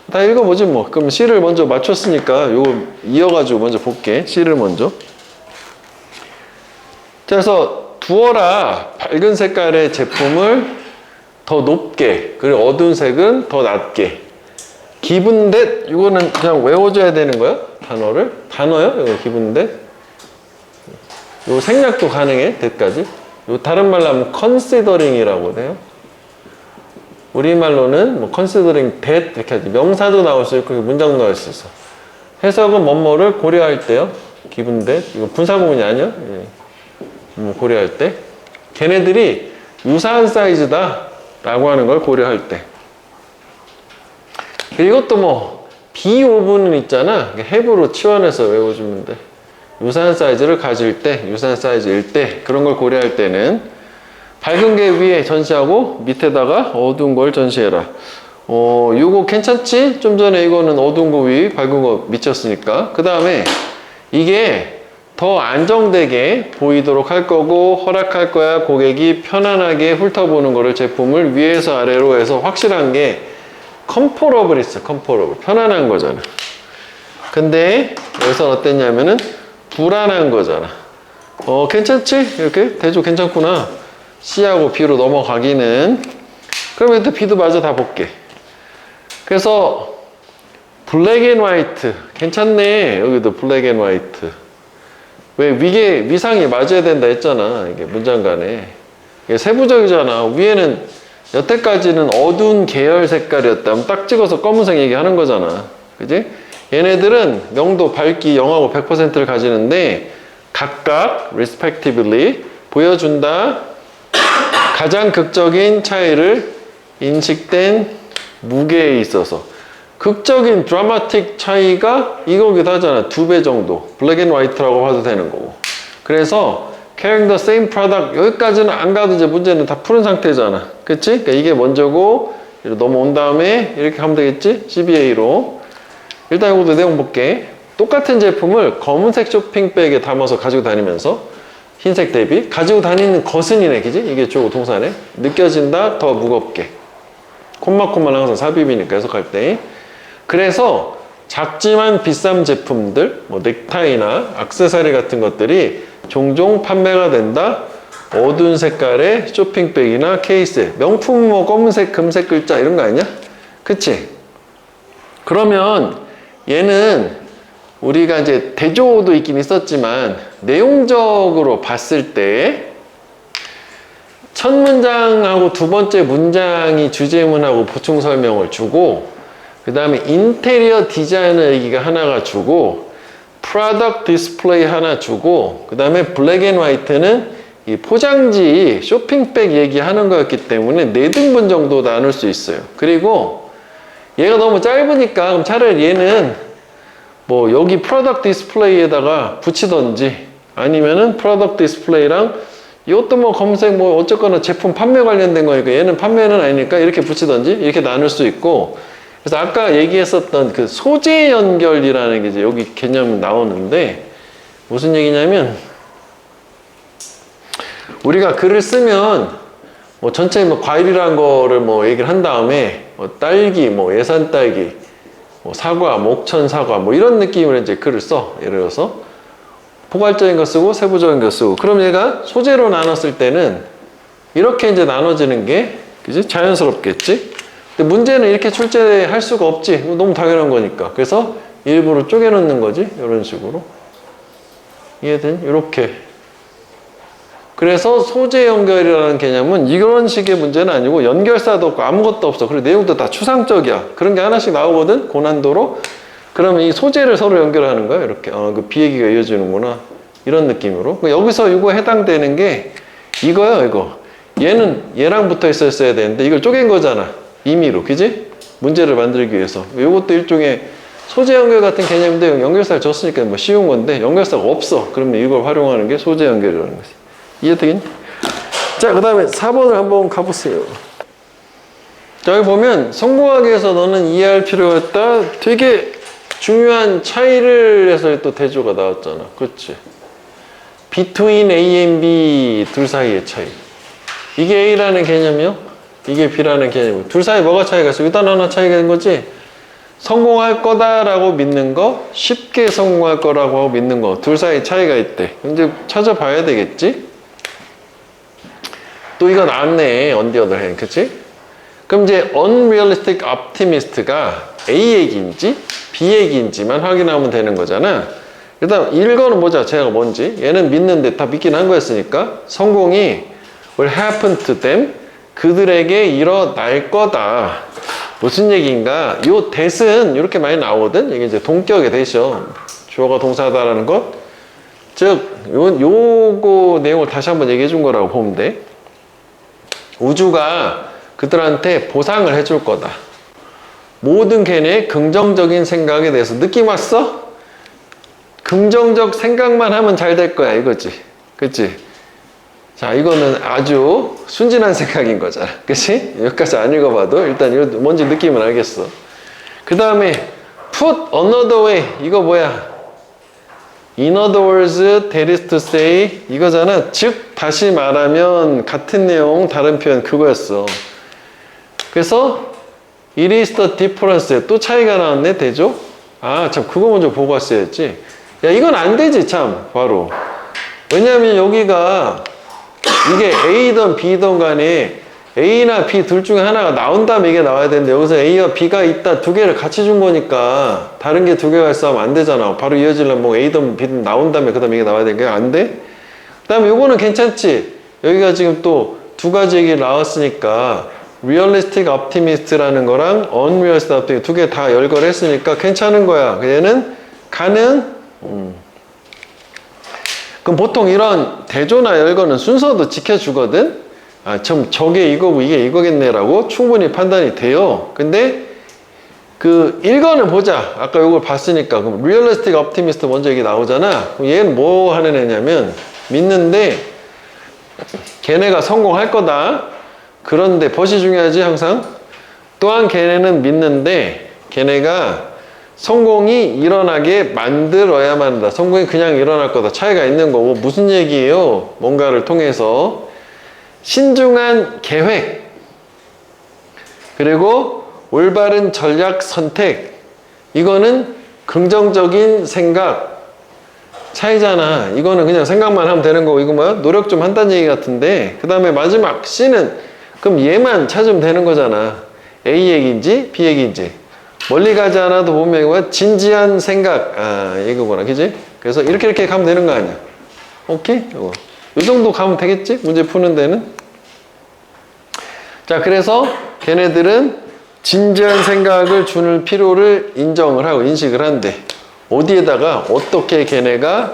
Speaker 1: 다 읽어보지 뭐. 그럼 C를 먼저 맞췄으니까 요거 이어가지고 먼저 볼게. C를 먼저. 자, 그래서 두어라 밝은 색깔의 제품을 더 높게 그리고 어두운 색은 더 낮게. 기분 that 이거는 그냥 외워줘야 되는 거야? 단어요? 이거 기분 that. 요 생략도 가능해. that까지. 요 다른 말로 하면 considering이라고 돼요. 우리말로는 뭐 considering that 이렇게 하지. 명사도 나올 수 있고 문장도 나올 수 있어. 해석은 뭐뭐를 고려할 때요. 기분 that. 이거 분사구문이 아니야? 예. 고려할 때. 걔네들이 유사한 사이즈다 라고 하는 걸 고려할 때. 이것도 뭐 비오분은 있잖아. have로 치환해서 외워주면 돼. 유사한 사이즈를 가질 때, 유사한 사이즈일 때 그런 걸 고려할 때는 밝은 게 위에 전시하고 밑에다가 어두운 걸 전시해라. 이거 괜찮지? 좀 전에 이거는 어두운 거 위, 밝은 거 미쳤으니까. 그 다음에 이게 더 안정되게 보이도록 할 거고 허락할 거야. 고객이 편안하게 훑어보는 거를 제품을 위에서 아래로 해서 확실한 게 컴포러블 있어. 컴포러블. 편안한 거잖아. 근데 여기서 어땠냐면은 불안한 거잖아. 괜찮지? 이렇게 대조 괜찮구나. C하고 B로 넘어가기는. 그러면 또 B도 마저 다 볼게. 그래서 블랙 앤 화이트 괜찮네. 여기도 블랙 앤 화이트. 왜 위상이 맞아야 된다 했잖아. 이게 문장 간에. 이게 세부적이잖아. 위에는 여태까지는 어두운 계열 색깔이었다면 딱 찍어서 검은색 얘기하는 거잖아. 그지? 얘네들은 명도 밝기 0하고 100%를 가지는데 각각 respectively 보여준다. 가장 극적인 차이를 인식된 무게에 있어서 극적인 드라마틱 차이가 이거기도 하잖아. 2배 정도. 블랙 앤 화이트라고 봐도 되는 거고. 그래서 carrying the same product 여기까지는 안 가도 이제 문제는 다 푸른 상태잖아. 그치? 그러니까 이게 먼저고 넘어온 다음에 이렇게 하면 되겠지? CBA로. 일단 이것도 내용 볼게. 똑같은 제품을 검은색 쇼핑백에 담아서 가지고 다니면서 흰색 대비 가지고 다니는 것은이네. 그지? 이게 주어 동사네. 느껴진다. 더 무겁게. 콤마콤마는 항상 삽입이니까 해석할 때. 그래서 작지만 비싼 제품들, 뭐 넥타이나 액세서리 같은 것들이 종종 판매가 된다. 어두운 색깔의 쇼핑백이나 케이스. 명품 뭐 검은색, 금색 글자 이런 거 아니냐? 그치? 그러면 얘는 우리가 이제 대조도 있긴 있었지만 내용적으로 봤을 때 첫 문장하고 두 번째 문장이 주제문하고 보충 설명을 주고 그 다음에 인테리어 디자이너 얘기가 하나가 주고 프로덕트 디스플레이 하나 주고 그 다음에 블랙 앤 화이트는 이 포장지 쇼핑백 얘기하는 거였기 때문에 4등분 정도 나눌 수 있어요. 그리고 얘가 너무 짧으니까 그럼 차라리 얘는 뭐 여기 프로덕트 디스플레이에다가 붙이던지 아니면은 프로덕트 디스플레이랑 이것도 뭐 검색 뭐 어쨌거나 제품 판매 관련된 거니까 얘는 판매는 아니니까 이렇게 붙이던지 이렇게 나눌 수 있고 그래서 아까 얘기했었던 그 소재 연결이라는 게 이제 여기 개념이 나오는데 무슨 얘기냐면 우리가 글을 쓰면 뭐 전체 뭐 과일이라는 거를 뭐 얘기를 한 다음에 뭐 딸기, 뭐 예산 딸기, 뭐 사과, 목천 사과 뭐 이런 느낌으로 이제 글을 써. 예를 들어서 포괄적인 거 쓰고 세부적인 거 쓰고 그럼 얘가 소재로 나눴을 때는 이렇게 이제 나눠지는 게 그지? 자연스럽겠지? 근데 문제는 이렇게 출제할 수가 없지. 너무 당연한 거니까. 그래서 일부러 쪼개놓는 거지. 이런 식으로. 이해된? 이렇게. 그래서 소재 연결이라는 개념은 이런 식의 문제는 아니고 연결사도 없고 아무것도 없어. 그리고 내용도 다 추상적이야. 그런 게 하나씩 나오거든. 고난도로. 그러면 이 소재를 서로 연결하는 거야. 이렇게. 그 비얘기가 이어지는구나. 이런 느낌으로. 여기서 이거 해당되는 게 이거야, 이거. 얘는 얘랑 붙어 있었어야 되는데 이걸 쪼갠 거잖아. 임의로. 그지? 문제를 만들기 위해서. 이것도 일종의 소재 연결 같은 개념인데 연결사를 줬으니까 뭐 쉬운 건데 연결사가 없어. 그러면 이걸 활용하는 게 소재 연결이라는 거지. 이해되겠니? 자, 그 다음에 4번을 한번 가보세요. 자, 여기 보면 성공하기 위해서 너는 이해할 필요가 있다. 되게 중요한 차이를 해서 또 대조가 나왔잖아. 그렇지? Between A and B 둘 사이의 차이. 이게 A라는 개념이요. 이게 B라는 개념이요. 둘 사이 뭐가 차이가 있어? 일단 하나 차이가 있는 거지. 성공할 거다라고 믿는 거, 쉽게 성공할 거라고 하고 믿는 거. 둘 사이 차이가 있대. 이제 찾아봐야 되겠지? 또 이거 나왔네. On the other hand. 그치? 그럼 이제 unrealistic optimist가 A 얘기인지 B 얘기인지만 확인하면 되는 거잖아. 일단 읽어는 보자. 제가 뭔지. 얘는 믿는데 다 믿긴 한 거였으니까 성공이 will happen to them 그들에게 일어날 거다. 무슨 얘기인가? 요 that은 이렇게 많이 나오거든. 이게 이제 동격의 that이요. 주어가 동사다라는 것. 즉 요거 내용을 다시 한번 얘기해 준 거라고 보면 돼. 우주가 그들한테 보상을 해줄 거다. 모든 걔네 긍정적인 생각에 대해서 느낌 왔어? 긍정적 생각만 하면 잘 될 거야 이거지. 그치? 자, 이거는 아주 순진한 생각인 거잖아. 그치? 여기까지 안 읽어봐도 일단 이거 뭔지 느낌은 알겠어. 그 다음에 put another way 이거 뭐야? In other words, that is to say 이거잖아. 즉 다시 말하면 같은 내용 다른 표현 그거였어. 그래서 it is the difference 또 차이가 나왔네. 대조? 아 참 그거 먼저 보고 왔어야지. 야 이건 안 되지 참 바로. 왜냐하면 여기가 이게 A든 B든 간에 A나 B 둘 중에 하나가 나온 다음에 이게 나와야 되는데 여기서 A와 B가 있다 두 개를 같이 준 거니까 다른 게 두 개가 있으면 안 되잖아. 바로 이어지려면 뭐 A든 B든 나온 다음에 그 다음에 이게 나와야 되는 게 안 돼? 그 다음에 요거는 괜찮지? 여기가 지금 또 두 가지 얘기 나왔으니까 Realistic Optimist라는 거랑 Unrealistic Optimist 두 개 다 열거했으니까 괜찮은 거야. 얘는 가능? 그럼 보통 이런 대조나 열거는 순서도 지켜주거든? 아, 저게 이거고 이게 이거겠네라고 충분히 판단이 돼요. 근데 그 1권을 보자. 아까 이걸 봤으니까. 그럼 Realistic Optimist 먼저 얘기 나오잖아. 그럼 얘는 뭐 하는 애냐면 믿는데 걔네가 성공할 거다. 그런데 벗이 중요하지 항상. 또한 걔네는 믿는데 걔네가 성공이 일어나게 만들어야만 한다. 성공이 그냥 일어날 거다. 차이가 있는 거고 무슨 얘기예요? 뭔가를 통해서 신중한 계획 그리고 올바른 전략 선택 이거는 긍정적인 생각 차이잖아. 이거는 그냥 생각만 하면 되는 거고 이거 뭐야? 노력 좀 한다는 얘기 같은데 그 다음에 마지막 C는 그럼 얘만 찾으면 되는 거잖아. A 얘기인지 B 얘기인지 멀리 가지 않아도 보면 이거 진지한 생각 이거구나 그지? 그래서 이렇게 가면 되는 거 아니야. 오케이? 이거. 이 정도 가면 되겠지? 문제 푸는 데는. 자 그래서 걔네들은 진지한 생각을 주는 필요를 인정을 하고 인식을 한대. 어디에다가 어떻게 걔네가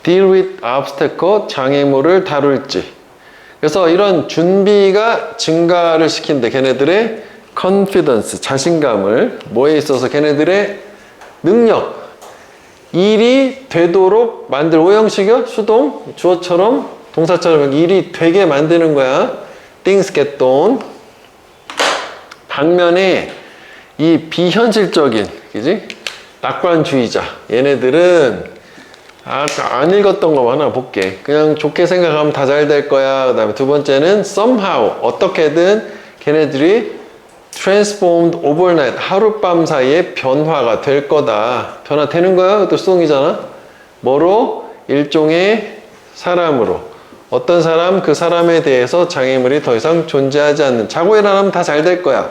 Speaker 1: deal with obstacle 장애물을 다룰지. 그래서 이런 준비가 증가를 시킨대. 걔네들의 confidence 자신감을 뭐에 있어서 걔네들의 능력 일이 되도록 만들 오형식이요? 수동 주어처럼 동사처럼 일이 되게 만드는 거야. things get done. 반면에 이 비현실적인 그지? 낙관주의자 얘네들은 아까 안 읽었던 거 하나 볼게. 그냥 좋게 생각하면 다 잘 될 거야. 그 다음에 두 번째는 somehow 어떻게든 걔네들이 transformed overnight 하룻밤 사이에 변화가 될 거다. 변화되는 거야? 그것도 수동이잖아. 뭐로? 일종의 사람으로. 어떤 사람? 그 사람에 대해서 장애물이 더 이상 존재하지 않는. 자고 일어나면 다 잘 될 거야.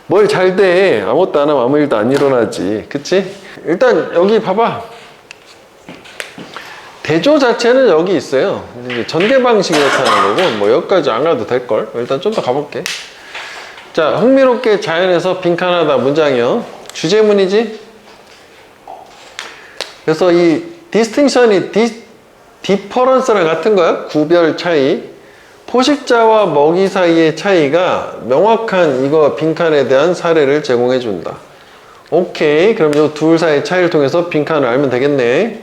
Speaker 1: 뭘 잘 돼? 아무것도 안 하면 아무 일도 안 일어나지. 그치? 일단 여기 봐봐. 대조 자체는 여기 있어요. 이제 전개 방식이 나타나는 거고 뭐 여기까지 안 가도 될걸. 일단 좀 더 가볼게. 자, 흥미롭게 자연에서 빈칸하다 문장이요. 주제문이지? 그래서 이 distinction이 difference랑 같은 거야. 구별 차이. 포식자와 먹이 사이의 차이가 명확한 이거 빈칸에 대한 사례를 제공해 준다. 오케이. 그럼 이 둘 사이의 차이를 통해서 빈칸을 알면 되겠네.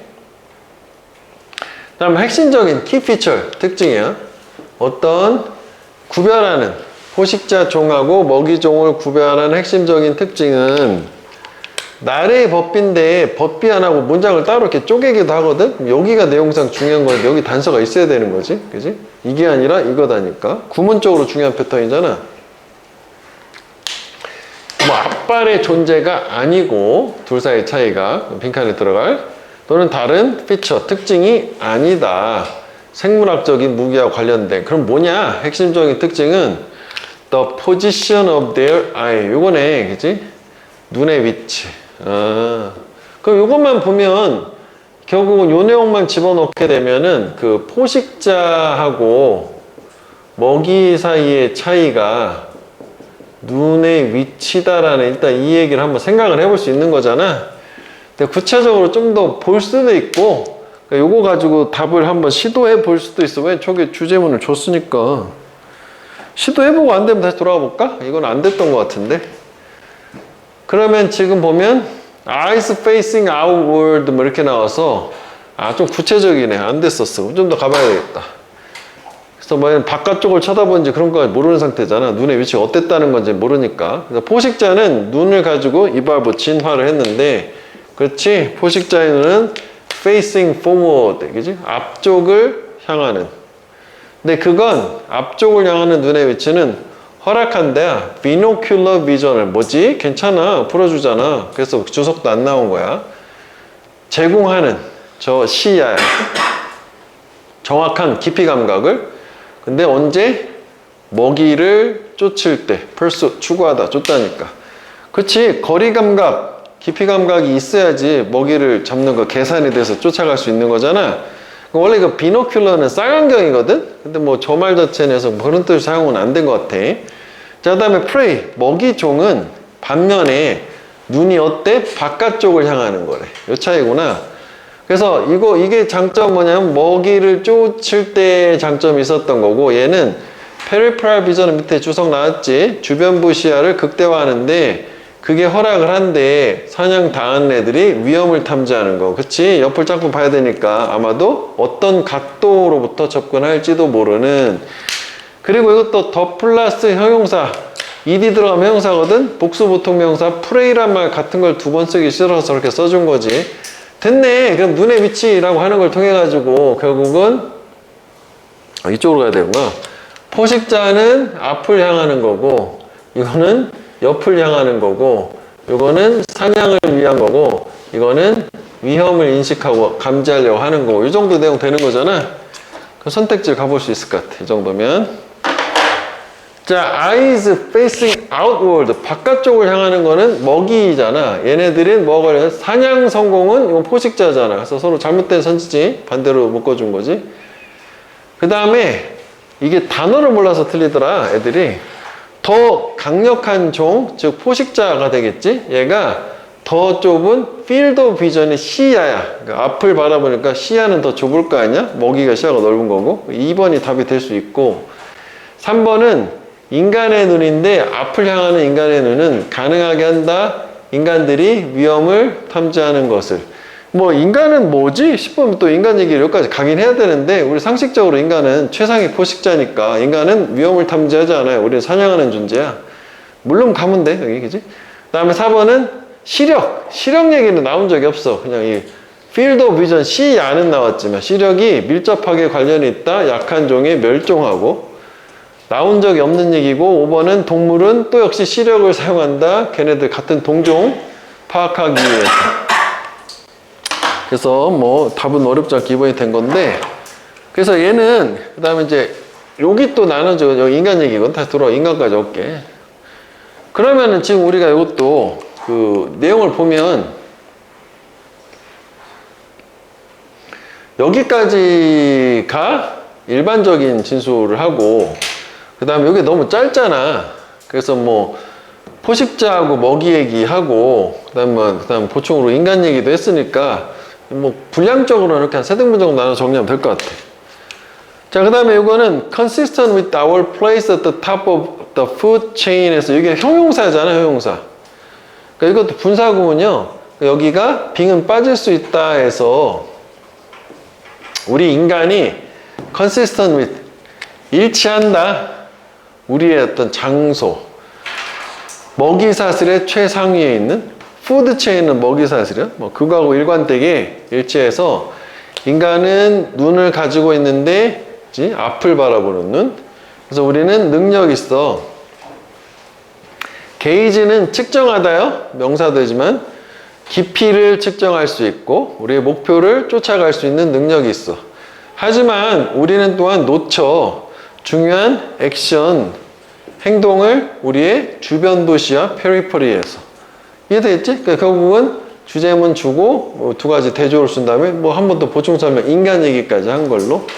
Speaker 1: 다음 핵심적인 key feature 특징이야. 어떤 구별하는 포식자 종하고 먹이 종을 구별하는 핵심적인 특징은 나래의 법비인데 법비 안 하고 문장을 따로 이렇게 쪼개기도 하거든. 여기가 내용상 중요한 건데 여기 단서가 있어야 되는 거지, 그지? 이게 아니라 이거다니까. 구문적으로 중요한 패턴이잖아. 뭐 앞발의 존재가 아니고 둘 사이의 차이가 빈칸에 들어갈 또는 다른 피처 특징이 아니다. 생물학적인 무기와 관련된. 그럼 뭐냐? 핵심적인 특징은 the position of their eye. 요거네, 그치? 눈의 위치. 그럼 요것만 보면 결국은 요 내용만 집어넣게 되면은 그 포식자하고 먹이 사이의 차이가 눈의 위치다라는 일단 이 얘기를 한번 생각을 해볼 수 있는 거잖아. 근데 구체적으로 좀 더 볼 수도 있고 그러니까 요거 가지고 답을 한번 시도해 볼 수도 있어. 왜? 저게 주제문을 줬으니까. 시도해보고 안 되면 다시 돌아가 볼까? 이건 안 됐던 것 같은데. 그러면 지금 보면 eyes facing outward 뭐 이렇게 나와서 좀 구체적이네. 안 됐었어. 좀 더 가봐야 되겠다. 그래서 뭐 바깥쪽을 쳐다보는지 그런 거 모르는 상태잖아. 눈의 위치가 어땠다는 건지 모르니까. 그래서 포식자는 눈을 가지고 이발부 진화를 했는데 그렇지? 포식자의 눈은 facing forward, 그지? 앞쪽을 향하는. 근데 그건 앞쪽을 향하는 눈의 위치는 허락한 데야. binocular vision을 뭐지? 괜찮아. 풀어주잖아. 그래서 주석도 안 나온 거야. 제공하는 저 시야야. 정확한 깊이 감각을. 근데 언제? 먹이를 쫓을 때. pursuit, 추구하다, 쫓다니까. 그치, 거리 감각, 깊이 감각이 있어야지 먹이를 잡는 거 계산이 돼서 쫓아갈 수 있는 거잖아. 원래 그 비노큘러는 쌍안경이거든? 근데 뭐 저 말 자체에서 그런 뜻을 사용은 안 된 것 같아. 자, 그 다음에 prey, 먹이종은 반면에 눈이 어때? 바깥쪽을 향하는 거래. 요 차이구나. 그래서 이게 장점 뭐냐면 먹이를 쫓을 때 장점이 있었던 거고, 얘는 페리프랄 비전은 밑에 주석 나왔지. 주변부 시야를 극대화하는데 그게 허락을 한데 사냥 당한 애들이 위험을 탐지하는 거. 그치? 옆을 자꾸 봐야 되니까 아마도 어떤 각도로부터 접근할지도 모르는. 그리고 이것도 더 플러스 형용사. ed 들어가면 형용사거든? 복수보통명사 프레이란 말 같은 걸 두 번 쓰기 싫어서 그렇게 써준 거지. 됐네. 그럼 눈의 위치라고 하는 걸 통해 가지고 결국은 이쪽으로 가야 되구나. 포식자는 앞을 향하는 거고, 이거는 옆을 향하는 거고, 이거는 사냥을 위한 거고, 이거는 위험을 인식하고 감지하려고 하는 거고, 이 정도 내용 되는 거잖아. 그 선택지를 가볼 수 있을 것 같아. 이 정도면. 자, eyes facing outward. 바깥쪽을 향하는 거는 먹이잖아. 얘네들은 먹으려 사냥 성공은 이건 포식자잖아. 그래서 서로 잘못된 선지지 반대로 묶어준 거지. 그 다음에 이게 단어를 몰라서 틀리더라, 애들이. 더 강력한 종, 즉 포식자가 되겠지? 얘가 더 좁은 field of vision의 시야야. 그러니까 앞을 바라보니까 시야는 더 좁을 거 아니야? 먹이가 시야가 넓은 거고. 2번이 답이 될 수 있고, 3번은 인간의 눈인데 앞을 향하는 인간의 눈은 가능하게 한다. 인간들이 위험을 탐지하는 것을. 뭐 인간은 뭐지 싶으면 또 인간 얘기를 여기까지 가긴 해야 되는데, 우리 상식적으로 인간은 최상의 포식자니까 인간은 위험을 탐지하지 않아요. 우리는 사냥하는 존재야. 물론 가면 돼 여기, 그지? 그 다음에 4번은 시력 얘기는 나온 적이 없어. 그냥 이 field of vision 시야는 나왔지만 시력이 밀접하게 관련이 있다. 약한 종의 멸종하고. 나온 적이 없는 얘기고, 5번은 동물은 또 역시 시력을 사용한다. 걔네들 같은 동종 파악하기 위해서. 그래서 뭐 답은 어렵지 않게 기본이 된 건데, 그래서 얘는 그 다음에 이제 여기 또 나눠져. 여기 인간 얘기건 다시 돌아와. 인간까지 올게. 그러면은 지금 우리가 이것도 그 내용을 보면 여기까지가 일반적인 진술을 하고, 그 다음에 이게 너무 짧잖아. 그래서 뭐 포식자하고 먹이 얘기하고, 그다음 보충으로 인간 얘기도 했으니까 뭐 분량적으로 이렇게 한 3등분 정도 나눠 정리하면 될 것 같아. 자, 그 다음에 이거는 consistent with our place at the top of the food chain에서 이게 형용사잖아, 형용사. 그러니까 이것도 분사구문이요. 여기가 빙은 빠질 수 있다 해서 우리 인간이 consistent with 일치한다. 우리의 어떤 장소, 먹이사슬의 최상위에 있는 푸드체인은 먹이사슬이야. 뭐 그거하고 일관되게 일치해서 인간은 눈을 가지고 있는데 앞을 바라보는 눈. 그래서 우리는 능력이 있어. 게이지는 측정하다요. 명사되지만 깊이를 측정할 수 있고 우리의 목표를 쫓아갈 수 있는 능력이 있어. 하지만 우리는 또한 놓쳐. 중요한 액션, 행동을 우리의 주변부 시야, 페리퍼리에서. 이해되겠지? 그러니까 결국은 주제문 주고 두 가지 대조를 쓴 다음에 뭐 한 번 더 보충 설명, 인간 얘기까지 한 걸로